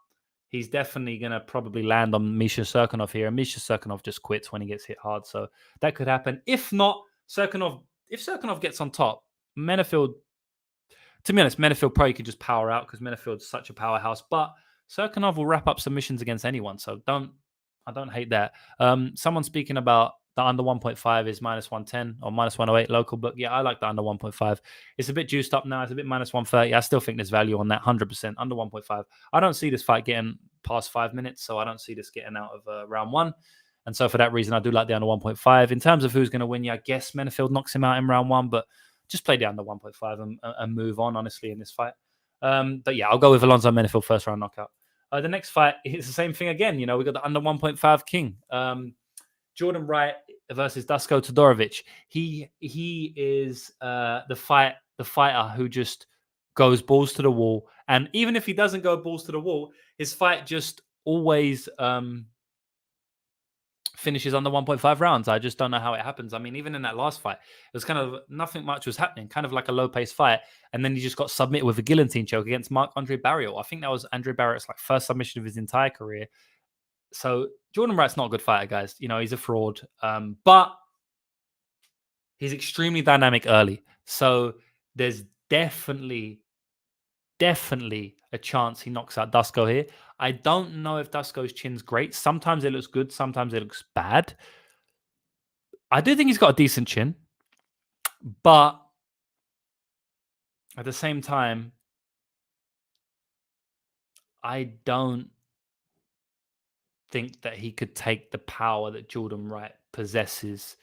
he's definitely going to probably land on Misha Cirkunov here. And Misha Cirkunov just quits when he gets hit hard. So that could happen. If not, if Cirkunov gets on top, Menifield, to be honest, Menifield probably could just power out because Menifield's such a powerhouse. But Cirkunov will wrap up submissions against anyone. So I don't hate that. Someone speaking about the under 1.5 is minus 110 or minus 108 local, but yeah, I like the under 1.5. It's a bit juiced up now. It's a bit minus 130. I still think there's value on that 100% under 1.5. I don't see this fight getting past 5 minutes, so I don't see this getting out of round one. And so for that reason, I do like the under 1.5. In terms of who's going to win, yeah, I guess Menifield knocks him out in round one, but just play the under 1.5 and move on, honestly, in this fight. But yeah, I'll go with Alonzo Menifield first round knockout. The next fight is the same thing again. We got the under 1.5 king. Jordan Wright versus Dusko Todorovic. He is the fighter who just goes balls to the wall. And even if he doesn't go balls to the wall, his fight just always finishes under 1.5 rounds. I just don't know how it happens. I mean, even in that last fight, it was kind of nothing much was happening, kind of like a low-paced fight. And then he just got submitted with a guillotine choke against Marc-Andre Barriault. I think that was Andre Barriault's first submission of his entire career. So Jordan Wright's not a good fighter, guys. He's a fraud. But he's extremely dynamic early. So there's definitely a chance he knocks out Dusko here. I don't know if Dusko's chin's great. Sometimes it looks good. Sometimes it looks bad. I do think he's got a decent chin. But at the same time, I don't think that he could take the power that Jordan Wright possesses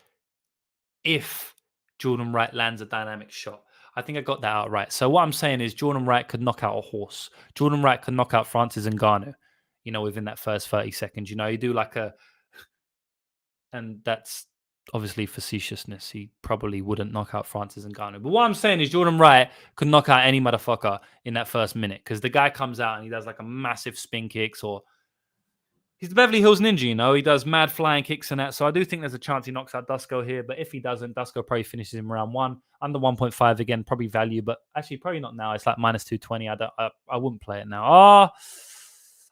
if Jordan Wright lands a dynamic shot. I think I got that out right. So what I'm saying is Jordan Wright could knock out a horse. Jordan Wright could knock out Francis Ngannou, within that first 30 seconds. You do and that's obviously facetiousness. He probably wouldn't knock out Francis Ngannou. But what I'm saying is Jordan Wright could knock out any motherfucker in that first minute because the guy comes out and he does a massive spin kicks or he's the Beverly Hills Ninja, he does mad flying kicks and that. So I do think there's a chance he knocks out Dusko here. But if he doesn't, Dusko probably finishes in round one. Under 1.5 again, probably value, but actually probably not now. It's like minus 220. I wouldn't play it now.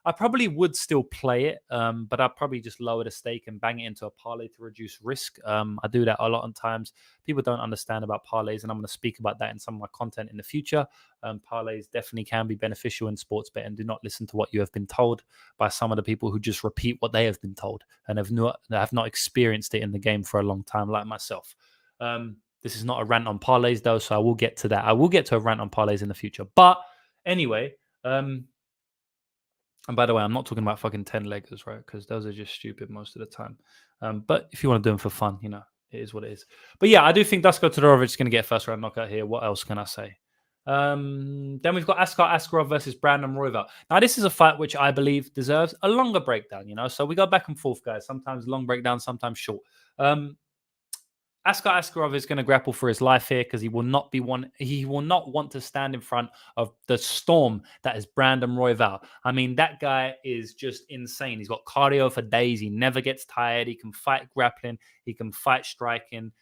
I probably would still play it, but I'd probably just lower the stake and bang it into a parlay to reduce risk. I do that a lot of times. People don't understand about parlays, and I'm going to speak about that in some of my content in the future. Parlays definitely can be beneficial in sports betting. Do not listen to what you have been told by some of the people who just repeat what they have been told and have not experienced it in the game for a long time, like myself. This is not a rant on parlays, though, so I will get to that. I will get to a rant on parlays in the future. But anyway, and by the way, I'm not talking about fucking 10-leggers, right? Because those are just stupid most of the time. But if you want to do them for fun, it is what it is. But yeah, I do think Dusko Todorovic is going to get a first-round knockout here. What else can I say? Then we've got Askarov versus Brandon Royval. Now, this is a fight which I believe deserves a longer breakdown, So we go back and forth, guys. Sometimes long breakdown, sometimes short. Askarov is going to grapple for his life here because he will not want to stand in front of the storm that is Brandon Royval. I mean, that guy is just insane. He's got cardio for days. He never gets tired. He can fight grappling. He can fight striking.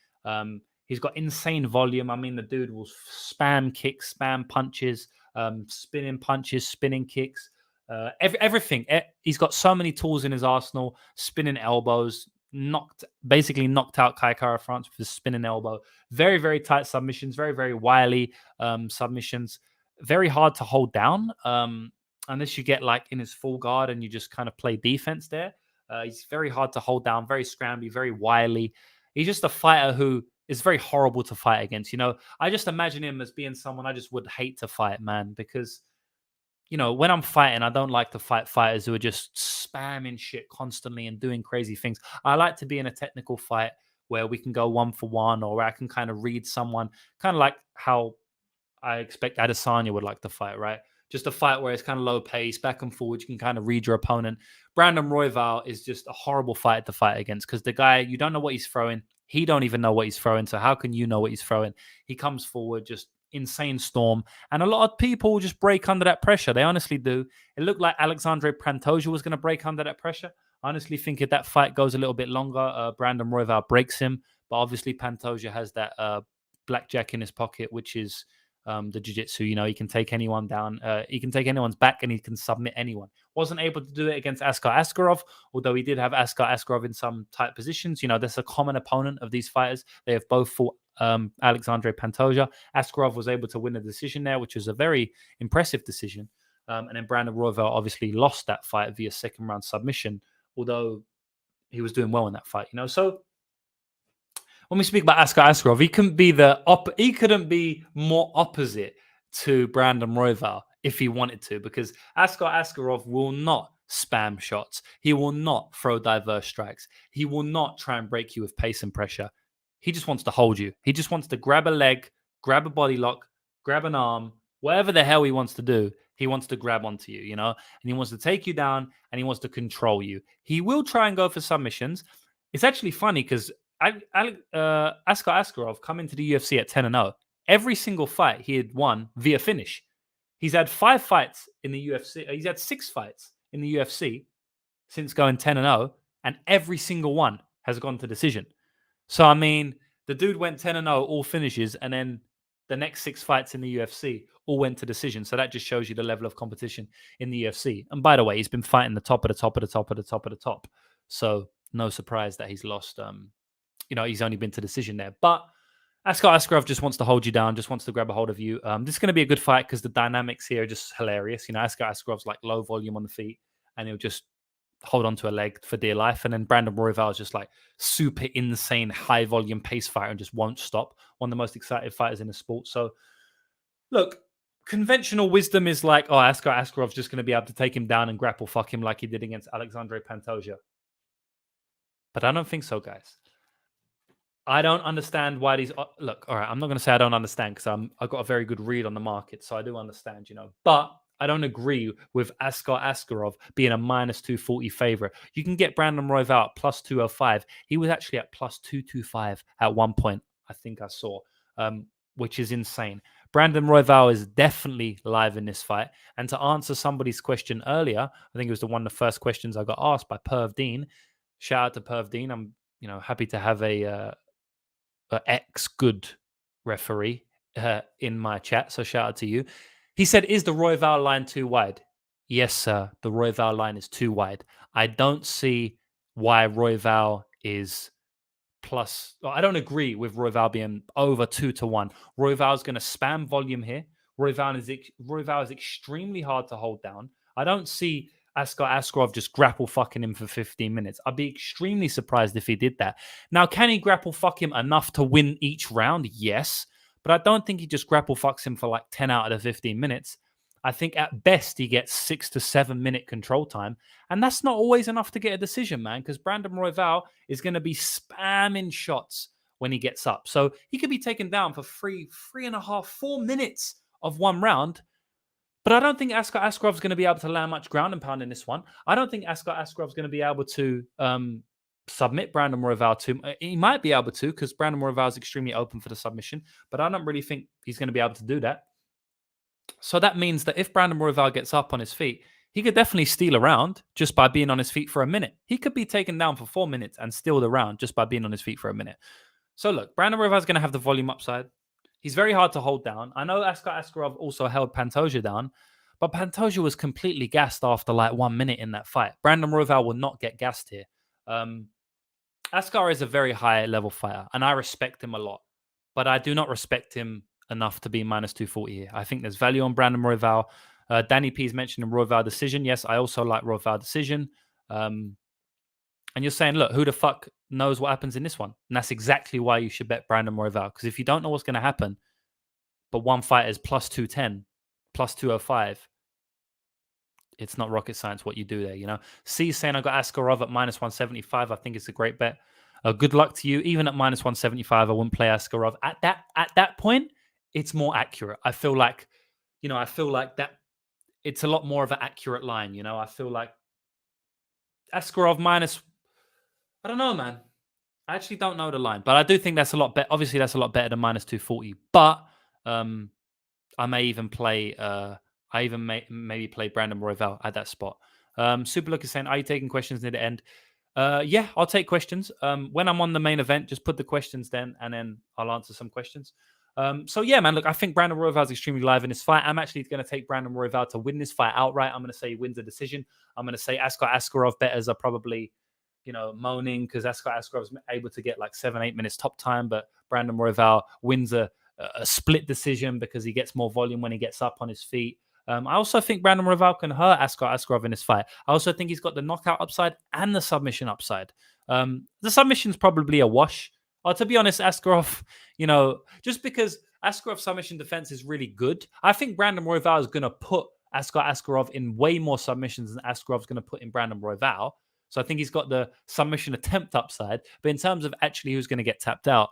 He's got insane volume. I mean, the dude will spam kicks, spam punches, spinning punches, spinning kicks, everything. He's got so many tools in his arsenal, spinning elbows, knocked out Kai Kara France with his spinning elbow. Very, very tight submissions, very, very wily submissions. Very hard to hold down unless you get in his full guard and you just kind of play defense there. He's very hard to hold down, very scramby, very wily. He's just a fighter who is very horrible to fight against. I just imagine him as being someone I just would hate to fight, man, because when I'm fighting, I don't like to fight fighters who are just spamming shit constantly and doing crazy things. I like to be in a technical fight where we can go 1-for-1 or where I can kind of read someone, kind of like how I expect Adesanya would like to fight, right? Just a fight where it's kind of low pace, back and forward. You can kind of read your opponent. Brandon Royval is just a horrible fighter to fight against because the guy, you don't know what he's throwing. He don't even know what he's throwing. So how can you know what he's throwing? He comes forward, just insane storm. And a lot of people just break under that pressure. They honestly do. It looked like Alexandre Pantoja was going to break under that pressure. I honestly think if that fight goes a little bit longer, Brandon Royval breaks him. But obviously Pantoja has that blackjack in his pocket, which is the jiu-jitsu. He can take anyone down. He can take anyone's back and he can submit anyone. Wasn't able to do it against Askarov, although he did have Askarov in some tight positions. That's a common opponent of these fighters. They have both fought Alexandre Pantoja. Askarov was able to win a decision there, which was a very impressive decision. And then Brandon Royval obviously lost that fight via second round submission, although he was doing well in that fight. So when we speak about Askarov, he couldn't be more opposite to Brandon Royval if he wanted to, because Askarov will not spam shots. He will not throw diverse strikes. He will not try and break you with pace and pressure. He just wants to hold you. He just wants to grab a leg, grab a body lock, grab an arm, whatever the hell he wants to do. He wants to grab onto you, and he wants to take you down and he wants to control you. He will try and go for submissions. It's actually funny because Askarov come into the UFC at 10-0. Every single fight he had won via finish. He's had 5 fights in the UFC. He's had 6 fights in the UFC since going 10-0, and every single one has gone to decision. So, I mean, the dude went 10-0, all finishes, and then the next 6 fights in the UFC all went to decision. So that just shows you the level of competition in the UFC. And by the way, he's been fighting the top of the top of the top of the top of the top. So no surprise that he's lost. He's only been to decision there. But Askarov just wants to hold you down, just wants to grab a hold of you. This is going to be a good fight because the dynamics here are just hilarious. Askarov's like low volume on the feet, and he'll just hold on to a leg for dear life. And then Brandon Royval is just like super insane, high volume pace fighter and just won't stop. One of the most excited fighters in the sport. So, look, conventional wisdom is like, Askarov's just going to be able to take him down and grapple fuck him like he did against Alexandre Pantoja. But I don't think so, guys. I don't understand why these... Look, all right, I'm not going to say I don't understand because I've got a very good read on the market, so I do understand, But I don't agree with Askarov being a minus 240 favorite. You can get Brandon Royval at plus 205. He was actually at plus 225 at one point, I think I saw, which is insane. Brandon Royval is definitely live in this fight. And to answer somebody's question earlier, I think it was one of the first questions I got asked by Perv Dean. Shout out to Perv Dean. I'm happy to have a ex-good referee in my chat, so shout out to you. He said, is the Royval line too wide? Yes, sir. The Royval line is too wide. I don't see why Royval is plus... I don't agree with Royval being over 2-1. Royval's going to spam volume here. Royval is extremely hard to hold down. I don't see Askarov just grapple fucking him for 15 minutes. I'd be extremely surprised if he did that. Now, can he grapple fuck him enough to win each round? Yes. But I don't think he just grapple fucks him for like 10 out of the 15 minutes. I think at best he gets 6 to 7 minute control time. And that's not always enough to get a decision, man, because Brandon Royval is going to be spamming shots when he gets up. So he could be taken down for 3.5, 4 minutes of one round. But I don't think Askarov's going to be able to land much ground and pound in this one. I don't think Askarov's going to be able to submit Brandon Royval to... He might be able to because Brandon Royval is extremely open for the submission, but I don't really think he's going to be able to do that. So that means that if Brandon Royval gets up on his feet, he could definitely steal a round just by being on his feet for a minute. He could be taken down for 4 minutes and steal the round just by being on his feet for a minute. So look, Brandon Royval is going to have the volume upside. He's very hard to hold down. I know Askarov also held Pantoja down, but Pantoja was completely gassed after like 1 minute in that fight. Brandon Royval will not get gassed here. Askar is a very high level fighter, and I respect him a lot, but I do not respect him enough to be minus 240 here. I think there's value on Brandon Royval. Danny P's mentioned Royval decision. Yes, I also like Royval decision. And you're saying, look, who the fuck knows what happens in this one? And that's exactly why you should bet Brandon Royval. Because if you don't know what's going to happen, but one fight is plus 210, plus 205, it's not rocket science what you do there, C's saying I got Askarov at minus 175. I think it's a great bet. Good luck to you. Even at minus 175, I wouldn't play Askarov. At that point, it's more accurate. I feel like that it's a lot more of an accurate line, I feel like Askarov minus... I don't know, man. I actually don't know the line, but I do think that's a lot better. Obviously, that's a lot better than minus 240. But um, I may even play. I even maybe play Brandon Royval at that spot. Super Look is saying, "Are you taking questions near the end?" Yeah, I'll take questions. When I'm on the main event, just put the questions and then I'll answer some questions. So yeah, man, look, I think Brandon Royval is extremely live in this fight. I'm actually going to take Brandon Royval to win this fight outright. I'm going to say he wins a decision. I'm going to say Askarov bettors are probably, moaning because Askarov is able to get like 7-8 minutes top time, but Brandon Royval wins a split decision because he gets more volume when he gets up on his feet. I also think Brandon Royval can hurt Askarov in this fight. I also think he's got the knockout upside and the submission upside. The submission's probably a wash. To be honest, Askarov, just because Askarov's submission defense is really good, I think Brandon Royval is going to put Askarov in way more submissions than Askarov's going to put in Brandon Royval. So I think he's got the submission attempt upside. But in terms of actually who's going to get tapped out,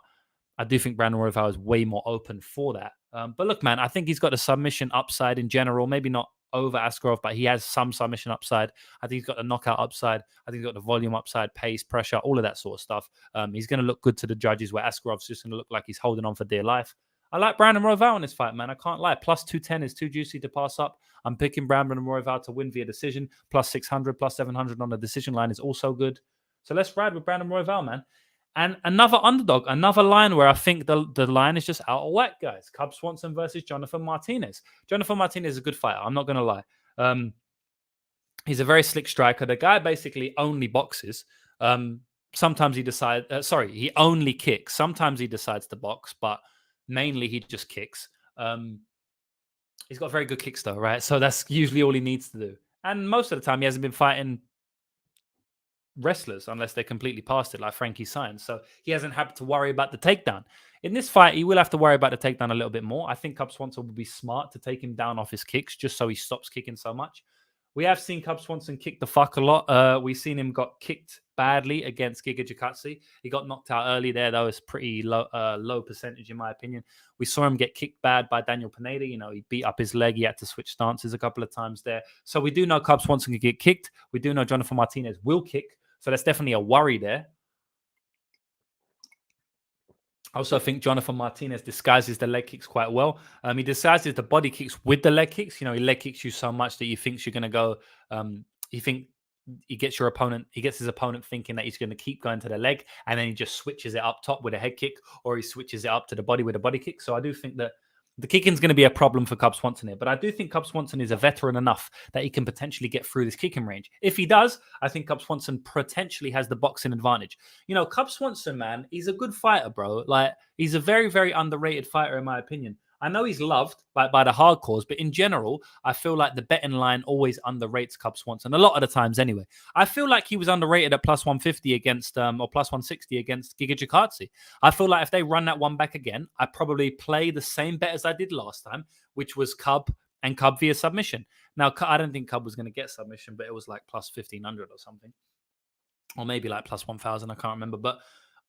I do think Brandon Royval is way more open for that. But look, man, I think he's got a submission upside in general. Maybe not over Askarov, but he has some submission upside. I think he's got the knockout upside. I think he's got the volume upside, pace, pressure, all of that sort of stuff. He's going to look good to the judges, where Askarov's just going to look like he's holding on for dear life. I like Brandon Royval in this fight, man. I can't lie. Plus 210 is too juicy to pass up. I'm picking Brandon Royval to win via decision. Plus 600, plus 700 on the decision line is also good. So let's ride with Brandon Royval, man. And another underdog, another line where I think the line is just out of whack, guys. Cub Swanson versus Jonathan Martinez. Jonathan Martinez is a good fighter. I'm not going to lie. He's a very slick striker. The guy basically only boxes. Sometimes he decides, he only kicks. Sometimes he decides to box, but mainly he just kicks. He's got very good kicks though, right? So that's usually all he needs to do. And most of the time he hasn't been fighting wrestlers unless they're completely past it, like Frankie Saenz. So he hasn't had to worry about the takedown. In this fight, he will have to worry about the takedown a little bit more. I think Cub Swanson will be smart to take him down off his kicks just so he stops kicking so much. We have seen Cub Swanson kick the fuck a lot. We've seen him got kicked badly against Giga Chikadze. He got knocked out early there. That was pretty low percentage in my opinion. We saw him get kicked bad by Daniel Pineda. He beat up his leg. He had to switch stances a couple of times there. So we do know Cub Swanson can get kicked. We do know Jonathan Martinez will kick. So that's definitely a worry there. I also think Jonathan Martinez disguises the leg kicks quite well. He disguises the body kicks with the leg kicks. He leg kicks you so much that you think you're going to go. You think he gets his opponent thinking that he's going to keep going to the leg, and then he just switches it up top with a head kick, or he switches it up to the body with a body kick. So I do think that the kicking is going to be a problem for Cub Swanson here, but I do think Cub Swanson is a veteran enough that he can potentially get through this kicking range. If he does, I think Cub Swanson potentially has the boxing advantage. Cub Swanson, man, he's a good fighter, bro. Like, he's a very, very underrated fighter, in my opinion. I know he's loved by the hardcores, but in general, I feel like the betting line always underrates Cub Swanson, a lot of the times anyway. I feel like he was underrated at plus 150 against, or plus 160 against Giga Chikadze. I feel like if they run that one back again, I probably play the same bet as I did last time, which was Cub and Cub via submission. Now, I don't think Cub was going to get submission, but it was like plus 1,500 or something. Or maybe like plus 1,000, I can't remember. But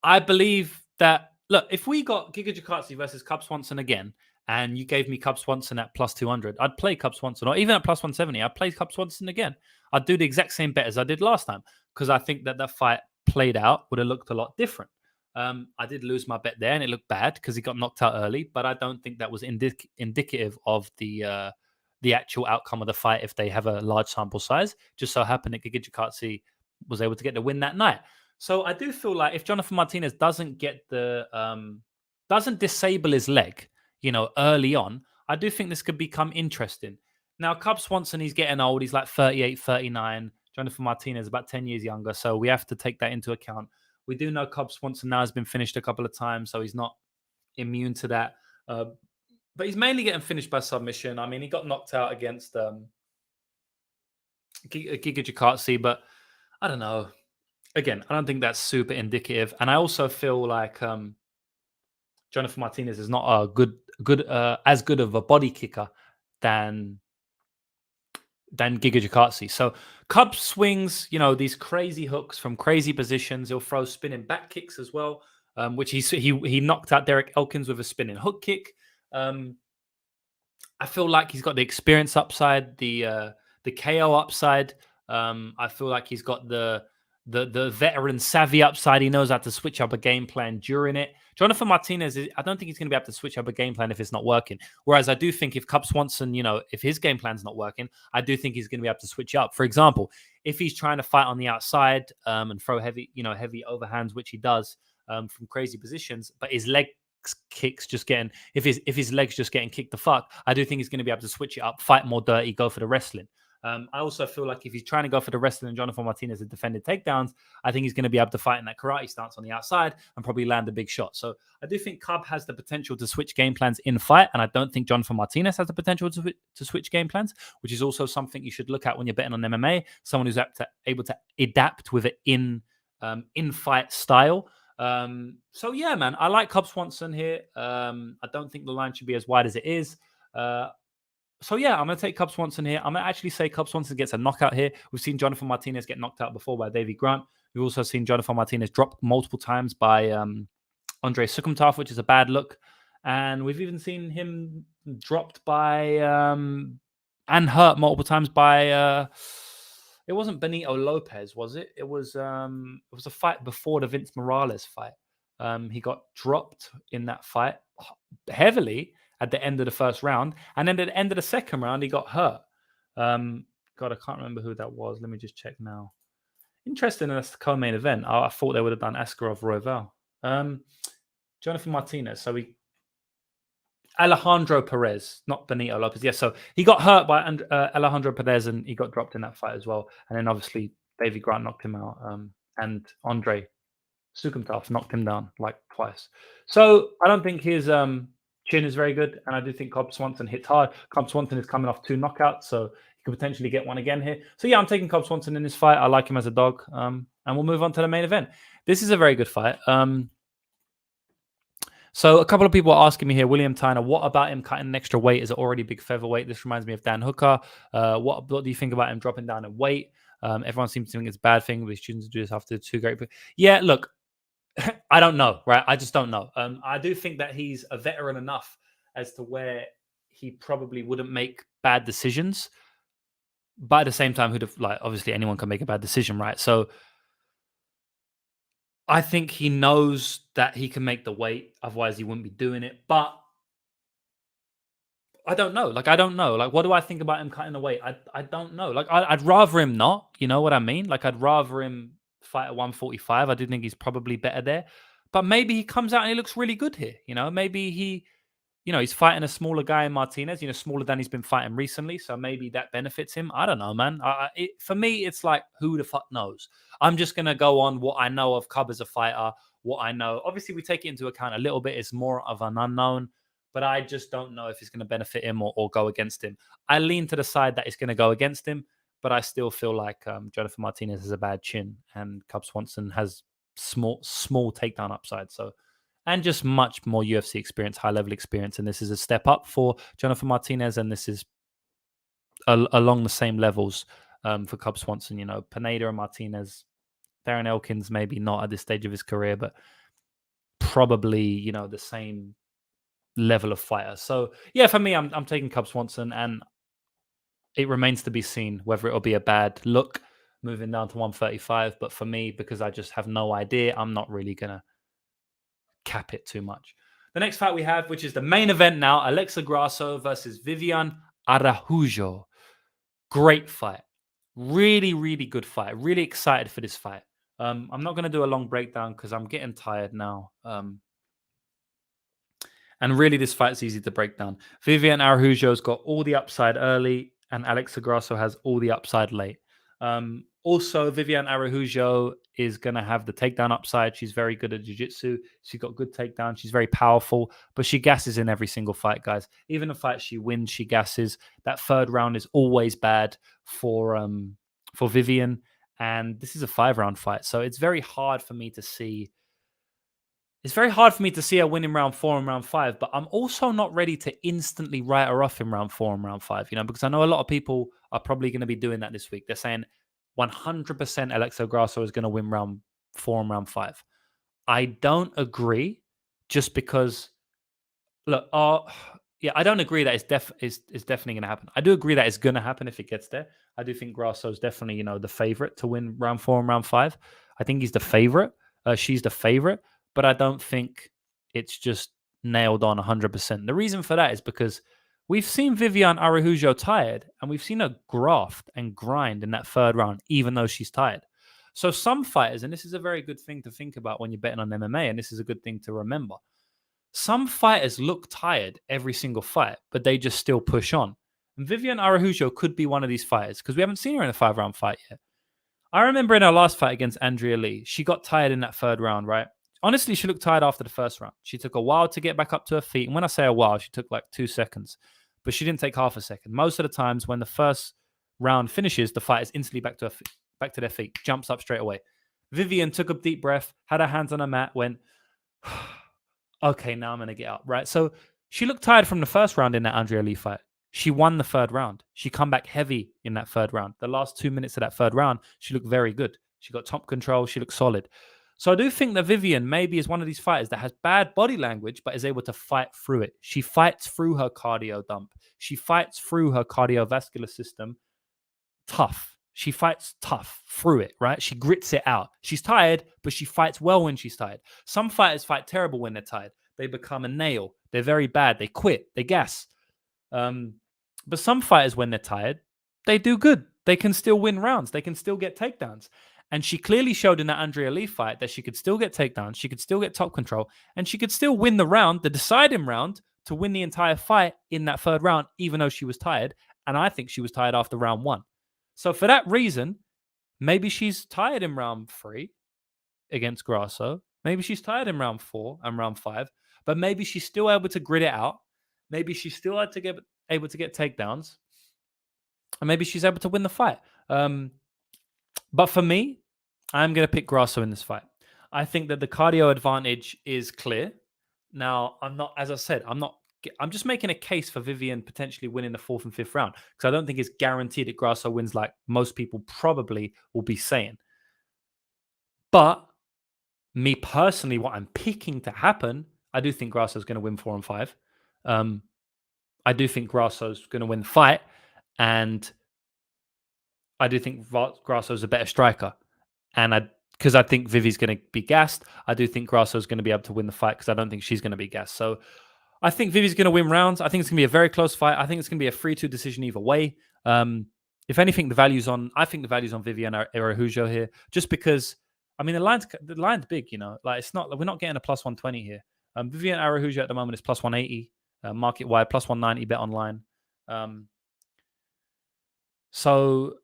I believe that, look, if we got Giga Chikadze versus Cub Swanson again, and you gave me Cub Swanson at plus 200, I'd play Cub Swanson. Or even at plus 170, I'd play Cub Swanson again. I'd do the exact same bet as I did last time, because I think that fight played out would have looked a lot different. I did lose my bet there, and it looked bad because he got knocked out early, but I don't think that was indicative of the actual outcome of the fight if they have a large sample size. Just so happened that Giga Chikadze was able to get the win that night. So I do feel like if Jonathan Martinez doesn't get doesn't disable his leg, early on, I do think this could become interesting. Now, Cub Swanson, he's getting old. He's like 38, 39. Jonathan Martinez, about 10 years younger. So we have to take that into account. We do know Cub Swanson now has been finished a couple of times, so he's not immune to that. But he's mainly getting finished by submission. I mean, he got knocked out against Giga Chikadze, but I don't know. Again, I don't think that's super indicative. And I also feel like Jonathan Martinez is not as good of a body kicker than Giga Chikadze. So Cub swings, these crazy hooks from crazy positions. He'll throw spinning back kicks as well, which he knocked out Derek Elkins with a spinning hook kick. I feel like he's got the experience upside, the KO upside. I feel like he's got the the veteran savvy upside. He knows how to switch up a game plan during it. Jonathan Martinez, I don't think he's going to be able to switch up a game plan if it's not working. Whereas I do think if Cub Swanson, if his game plan's not working, I do think he's going to be able to switch up. For example, if he's trying to fight on the outside and throw heavy overhands, which he does from crazy positions, but his leg kicks just getting, if his legs just getting kicked the fuck, I do think he's going to be able to switch it up, fight more dirty, go for the wrestling. I also feel like if he's trying to go for the wrestling and Jonathan Martinez has defended takedowns, I think he's going to be able to fight in that karate stance on the outside and probably land a big shot. So I do think Cub has the potential to switch game plans in fight, and I don't think Jonathan Martinez has the potential to switch game plans, which is also something you should look at when you're betting on MMA. Someone who's able to adapt with it in fight style. So yeah, man, I like Cub Swanson here. I don't think the line should be as wide as it is. So yeah, I'm going to take Cub Swanson here. I'm going to actually say Cub Swanson gets a knockout here. We've seen Jonathan Martinez get knocked out before by Davey Grant. We've also seen Jonathan Martinez drop multiple times by Andrei Cirkunov, which is a bad look. And we've even seen him dropped by and hurt multiple times by it wasn't Benito Lopez, was it? It was a fight before the Vince Morales fight. He got dropped in that fight heavily at the end of the first round. And then at the end of the second round, he got hurt. God, I can't remember who that was. Let me just check now. Interesting, that's the co-main event. I thought they would have done Askarov Royval. Jonathan Martinez. So Alejandro Perez, not Benito Lopez. Yes, so he got hurt by Alejandro Perez and he got dropped in that fight as well. And then obviously Davey Grant knocked him out. And Andrei Cirkunov knocked him down like twice. So I don't think his chin is very good, and I do think Cub Swanson hits hard. Cub Swanson is coming off 2 knockouts, so he could potentially get one again here. So yeah, I'm taking Cub Swanson in this fight. I like him as a dog, and we'll move on to the main event. This is a very good fight. So a couple of people are asking me here, William Tyner, what about him cutting an extra weight? Is it already big featherweight? This reminds me of Dan Hooker. What do you think about him dropping down in weight? Everyone seems to think it's a bad thing, but he shouldn't do this after 2 great. Yeah, look, I don't know, right? I just don't know. I do think that he's a veteran enough as to where he probably wouldn't make bad decisions. But at the same time, obviously anyone can make a bad decision, right? So I think he knows that he can make the weight. Otherwise, he wouldn't be doing it. But I don't know. I don't know. What do I think about him cutting the weight? I don't know. I'd rather him not. You know what I mean? I'd rather him fight at 145. I do think he's probably better there. But maybe he comes out and he looks really good here. Maybe he's fighting a smaller guy in Martinez, smaller than he's been fighting recently. So maybe that benefits him. I don't know, man. For me, it's like, who the fuck knows? I'm just going to go on what I know of Cub as a fighter, what I know. Obviously, we take it into account a little bit. It's more of an unknown. But I just don't know if it's going to benefit him or go against him. I lean to the side that it's going to go against him. But I still feel like Jonathan Martinez has a bad chin and Cub Swanson has small takedown upside. So, and just much more UFC experience, high-level experience. And this is a step up for Jonathan Martinez. And this is along the same levels for Cub Swanson. Pineda and Martinez, Darren Elkins, maybe not at this stage of his career, but probably, the same level of fighter. So, yeah, for me, I'm taking Cub Swanson, and it remains to be seen whether it'll be a bad look moving down to 135. But for me, because I just have no idea, I'm not really going to cap it too much. The next fight we have, which is the main event now, Alexa Grasso versus Viviane Araujo. Great fight. Really, really good fight. Really excited for this fight. I'm not going to do a long breakdown because I'm getting tired now. And really, this fight's easy to break down. Viviane Araujo's got all the upside early, and Alexa Grasso has all the upside late. Also, Viviane Araujo is going to have the takedown upside. She's very good at jiu-jitsu. She's got good takedown. She's very powerful, but she gasses in every single fight, guys. Even the fight she wins, she gasses. That 3rd round is always bad for Viviane, and this is a 5-round fight, so it's very hard for me to see. It's very hard for me to see her win in round 4 and round 5, but I'm also not ready to instantly write her off in round 4 and round 5, because I know a lot of people are probably going to be doing that this week. They're saying 100% Alexa Grasso is going to win round 4 and round 5. I don't agree, just because, look, Yeah, I don't agree that it's definitely going to happen. I do agree that it's going to happen if it gets there. I do think Grasso's definitely, the favorite to win round 4 and round 5. I think he's the favorite. She's the favorite, but I don't think it's just nailed on 100%. The reason for that is because we've seen Viviane Araujo tired, and we've seen her graft and grind in that third round, even though she's tired. So some fighters, and this is a very good thing to think about when you're betting on MMA, and this is a good thing to remember. Some fighters look tired every single fight, but they just still push on. And Viviane Araujo could be one of these fighters because we haven't seen her in a 5-round fight yet. I remember in her last fight against Andrea Lee, she got tired in that third round, right? Honestly, she looked tired after the first round. She took a while to get back up to her feet. And when I say a while, she took like 2 seconds, but she didn't take half a second. Most of the times when the first round finishes, the fight is instantly back to their feet, jumps up straight away. Viviane took a deep breath, had her hands on the mat, went, okay, now I'm going to get up, right? So she looked tired from the first round in that Andrea Lee fight. She won the third round. She come back heavy in that third round. The last 2 minutes of that third round, she looked very good. She got top control. She looked solid. So I do think that Viviane maybe is one of these fighters that has bad body language, but is able to fight through it. She fights through her cardio dump. She fights through her cardiovascular system tough. She fights tough through it, right? She grits it out. She's tired, but she fights well when she's tired. Some fighters fight terrible when they're tired. They become a nail. They're very bad. They quit. They gas. But some fighters, when they're tired, they do good. They can still win rounds. They can still get takedowns. And she clearly showed in that Andrea Lee fight that she could still get takedowns. She could still get top control. And she could still win the round, the deciding round, to win the entire fight in that third round, even though she was tired. And I think she was tired after round 1. So for that reason, maybe she's tired in round 3 against Grasso. Maybe she's tired in round 4 and round 5. But maybe she's still able to grit it out. Maybe she's still able to get takedowns. And maybe she's able to win the fight. But for me, I'm going to pick Grasso in this fight. I think that the cardio advantage is clear. Now, as I said, I'm just making a case for Viviane potentially winning the 4th and 5th round because I don't think it's guaranteed that Grasso wins like most people probably will be saying. But me personally, what I'm picking to happen, I do think Grasso's going to win 4 and 5. I do think Grasso's going to win the fight, and I do think Grasso's a better striker. And because I think Vivi's going to be gassed, I do think Grasso's going to be able to win the fight because I don't think she's going to be gassed. So I think Vivi's going to win rounds. I think it's going to be a very close fight. I think it's going to be a 3-2 decision either way. If anything, I think the value's on Viviane Araujo here, just because, I mean, the line's big, like we're not getting a plus 120 here. Viviane Araujo at the moment is plus 180, market wide, plus 190 bet online. So,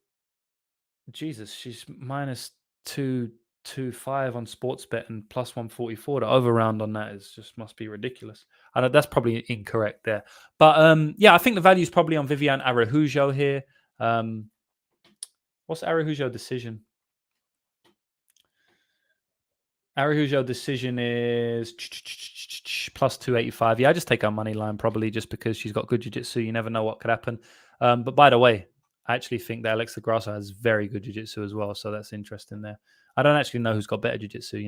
Jesus, she's minus 225 on Sportsbet and plus 144. The over round on that must be ridiculous. I know that's probably incorrect there, but yeah, I think the value is probably on Viviane Araujo here. What's Araujo decision? Araujo decision is plus 285. Yeah, I just take our money line probably just because she's got good jiu-jitsu. You never know what could happen. But by the way, I actually think that Alexa Grasso has very good jiu-jitsu as well. So that's interesting there. I don't actually know who's got better jiu-jitsu,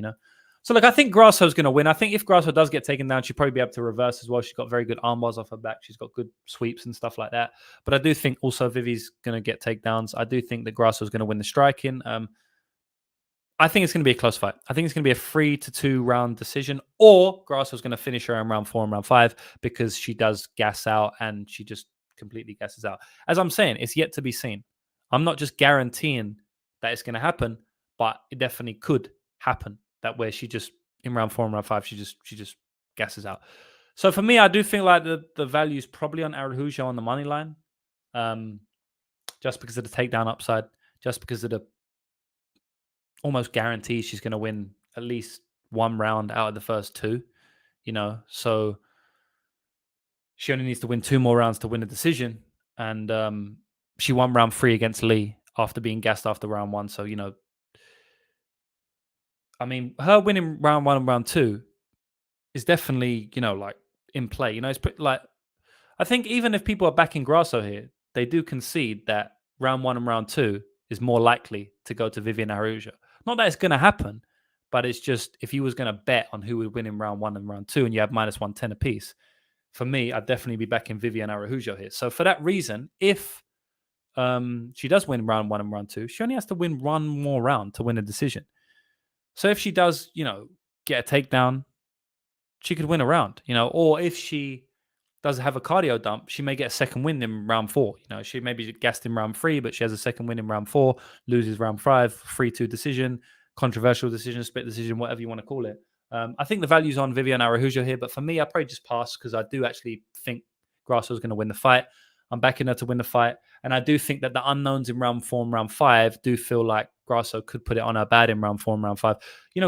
So look, I think Grasso's going to win. I think if Grasso does get taken down, she'll probably be able to reverse as well. She's got very good arm bars off her back. She's got good sweeps and stuff like that. But I do think also Vivi's going to get takedowns. I do think that Grasso's going to win the striking. I think it's going to be a close fight. I think it's going to be a 3-2 round decision, or Grasso's going to finish her in round 4 and round 5 because she does gas out and she just completely gasses out. As I'm saying, it's yet to be seen. I'm not just guaranteeing that it's going to happen, but it definitely could happen. That way, she just in round 4 and round 5, she just gasses out. So for me, I do think like the value is probably on Araujo on the money line, just because of the takedown upside, just because of the almost guarantee she's going to win at least 1 round out of the first 2. So she only needs to win 2 more rounds to win a decision, and she won round 3 against Lee after being gassed after round 1. So I mean, her winning round 1 and round 2 is definitely, like in play. It's pretty, like, I think even if people are backing Grasso here, they do concede that round 1 and round 2 is more likely to go to Viviane Araujo. Not that it's going to happen, but it's just if you was going to bet on who would win in round 1 and round 2 and you have minus 110 apiece, for me, I'd definitely be backing Viviane Araujo here. So for that reason, if she does win round 1 and round 2, she only has to win one more round to win a decision. So if she does, get a takedown, she could win a round, or if she does have a cardio dump, she may get a second win in round 4. She maybe gassed in round 3, but she has a second win in round 4, loses round 5, 3-2 decision, controversial decision, split decision, whatever you want to call it. I think the value's on Viviane Araujo here, but for me, I probably just pass because I do actually think Grasso is going to win the fight. I'm backing her to win the fight. And I do think that the unknowns in round 4 and round 5 do feel like Grasso could put it on her bad in round 4 and round 5.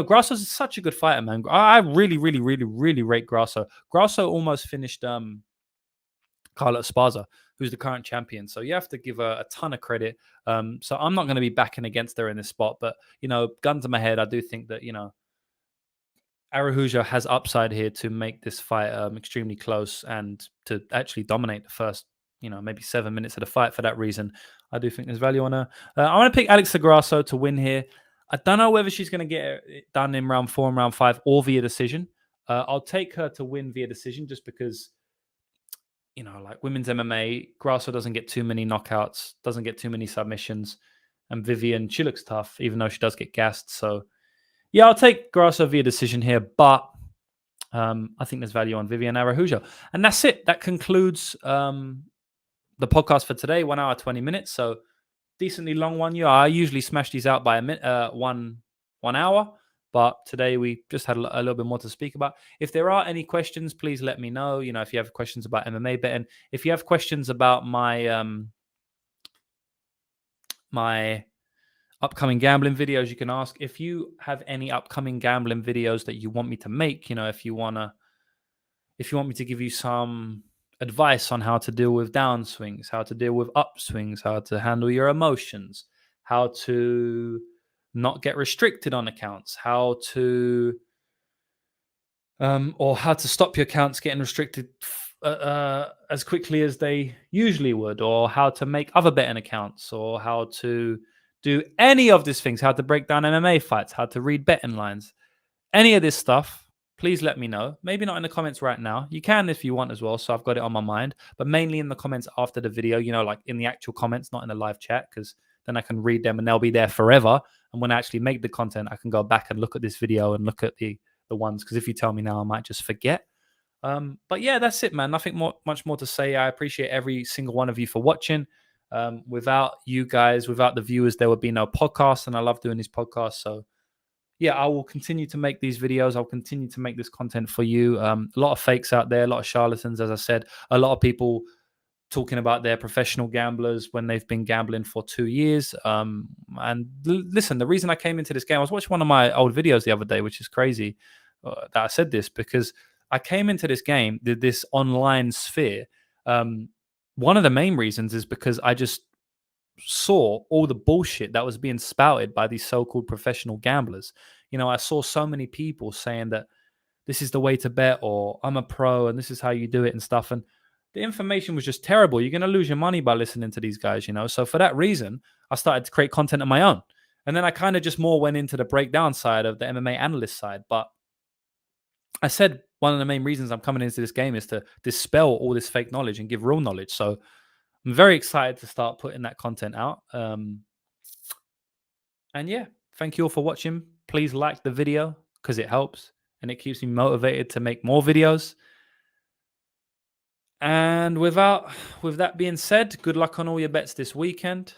Grasso's such a good fighter, man. I really, really, really, really rate Grasso. Grasso almost finished Carla Esparza, who's the current champion. So you have to give her a ton of credit. So I'm not going to be backing against her in this spot. But, gun to my head, I do think that, Araujo has upside here to make this fight extremely close and to actually dominate the first, maybe 7 minutes of the fight. For that reason, I do think there's value on her. I want to pick Alexa Grasso to win here. I don't know whether she's going to get it done in round 4 and round 5 or via decision. I'll take her to win via decision just because, like women's MMA, Grasso doesn't get too many knockouts, doesn't get too many submissions. And Viviane, she looks tough, even though she does get gassed. So, yeah, I'll take Grasso via decision here, but I think there's value on Viviane Araujo. And that's it. That concludes the podcast for today, 1 hour, 20 minutes. So decently long one. Yeah, I usually smash these out by a minute, 1 hour. But today we just had a little bit more to speak about. If there are any questions, please let me know. If you have questions about MMA betting, if you have questions about my my upcoming gambling videos, you can ask. If you have any upcoming gambling videos that you want me to make, if you want me to give you some advice on how to deal with downswings, how to deal with upswings, how to handle your emotions, how to not get restricted on accounts, how to or how to stop your accounts getting restricted as quickly as they usually would, or how to make other betting accounts, or how to do any of these things, how to break down MMA fights, how to read betting lines, any of this stuff, please let me know. Maybe not in the comments right now. You can if you want as well, so I've got it on my mind, but mainly in the comments after the video, like in the actual comments, not in the live chat, because then I can read them and they'll be there forever. And when I actually make the content, I can go back and look at this video and look at the ones, because if you tell me now, I might just forget. But yeah, that's it, man. Nothing much more to say. I appreciate every single one of you for watching. Without you guys, without the viewers, there would be no podcast, and I love doing these podcasts. So yeah, I will continue to make these videos. I'll continue to make this content for you. A lot of fakes out there, a lot of charlatans, as I said, a lot of people talking about their professional gamblers when they've been gambling for 2 years. Listen, the reason I came into this game, I was watching one of my old videos the other day, which is crazy that I said this, because I came into this game, this online sphere. One of the main reasons is because I just saw all the bullshit that was being spouted by these so-called professional gamblers. I saw so many people saying that this is the way to bet, or I'm a pro and this is how you do it and stuff. And the information was just terrible. You're going to lose your money by listening to these guys, So for that reason, I started to create content of my own. And then I kind of just more went into the breakdown side of the MMA analyst side. But I said one of the main reasons I'm coming into this game is to dispel all this fake knowledge and give real knowledge. So I'm very excited to start putting that content out. And yeah, thank you all for watching. Please like the video because it helps and it keeps me motivated to make more videos. And with that being said, good luck on all your bets this weekend.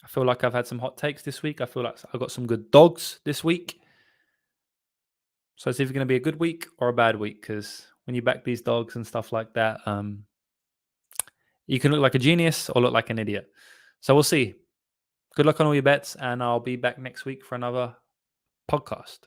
I feel like I've had some hot takes this week. I feel like I've got some good dogs this week. So it's either going to be a good week or a bad week, because when you back these dogs and stuff like that, you can look like a genius or look like an idiot. So we'll see. Good luck on all your bets, and I'll be back next week for another podcast.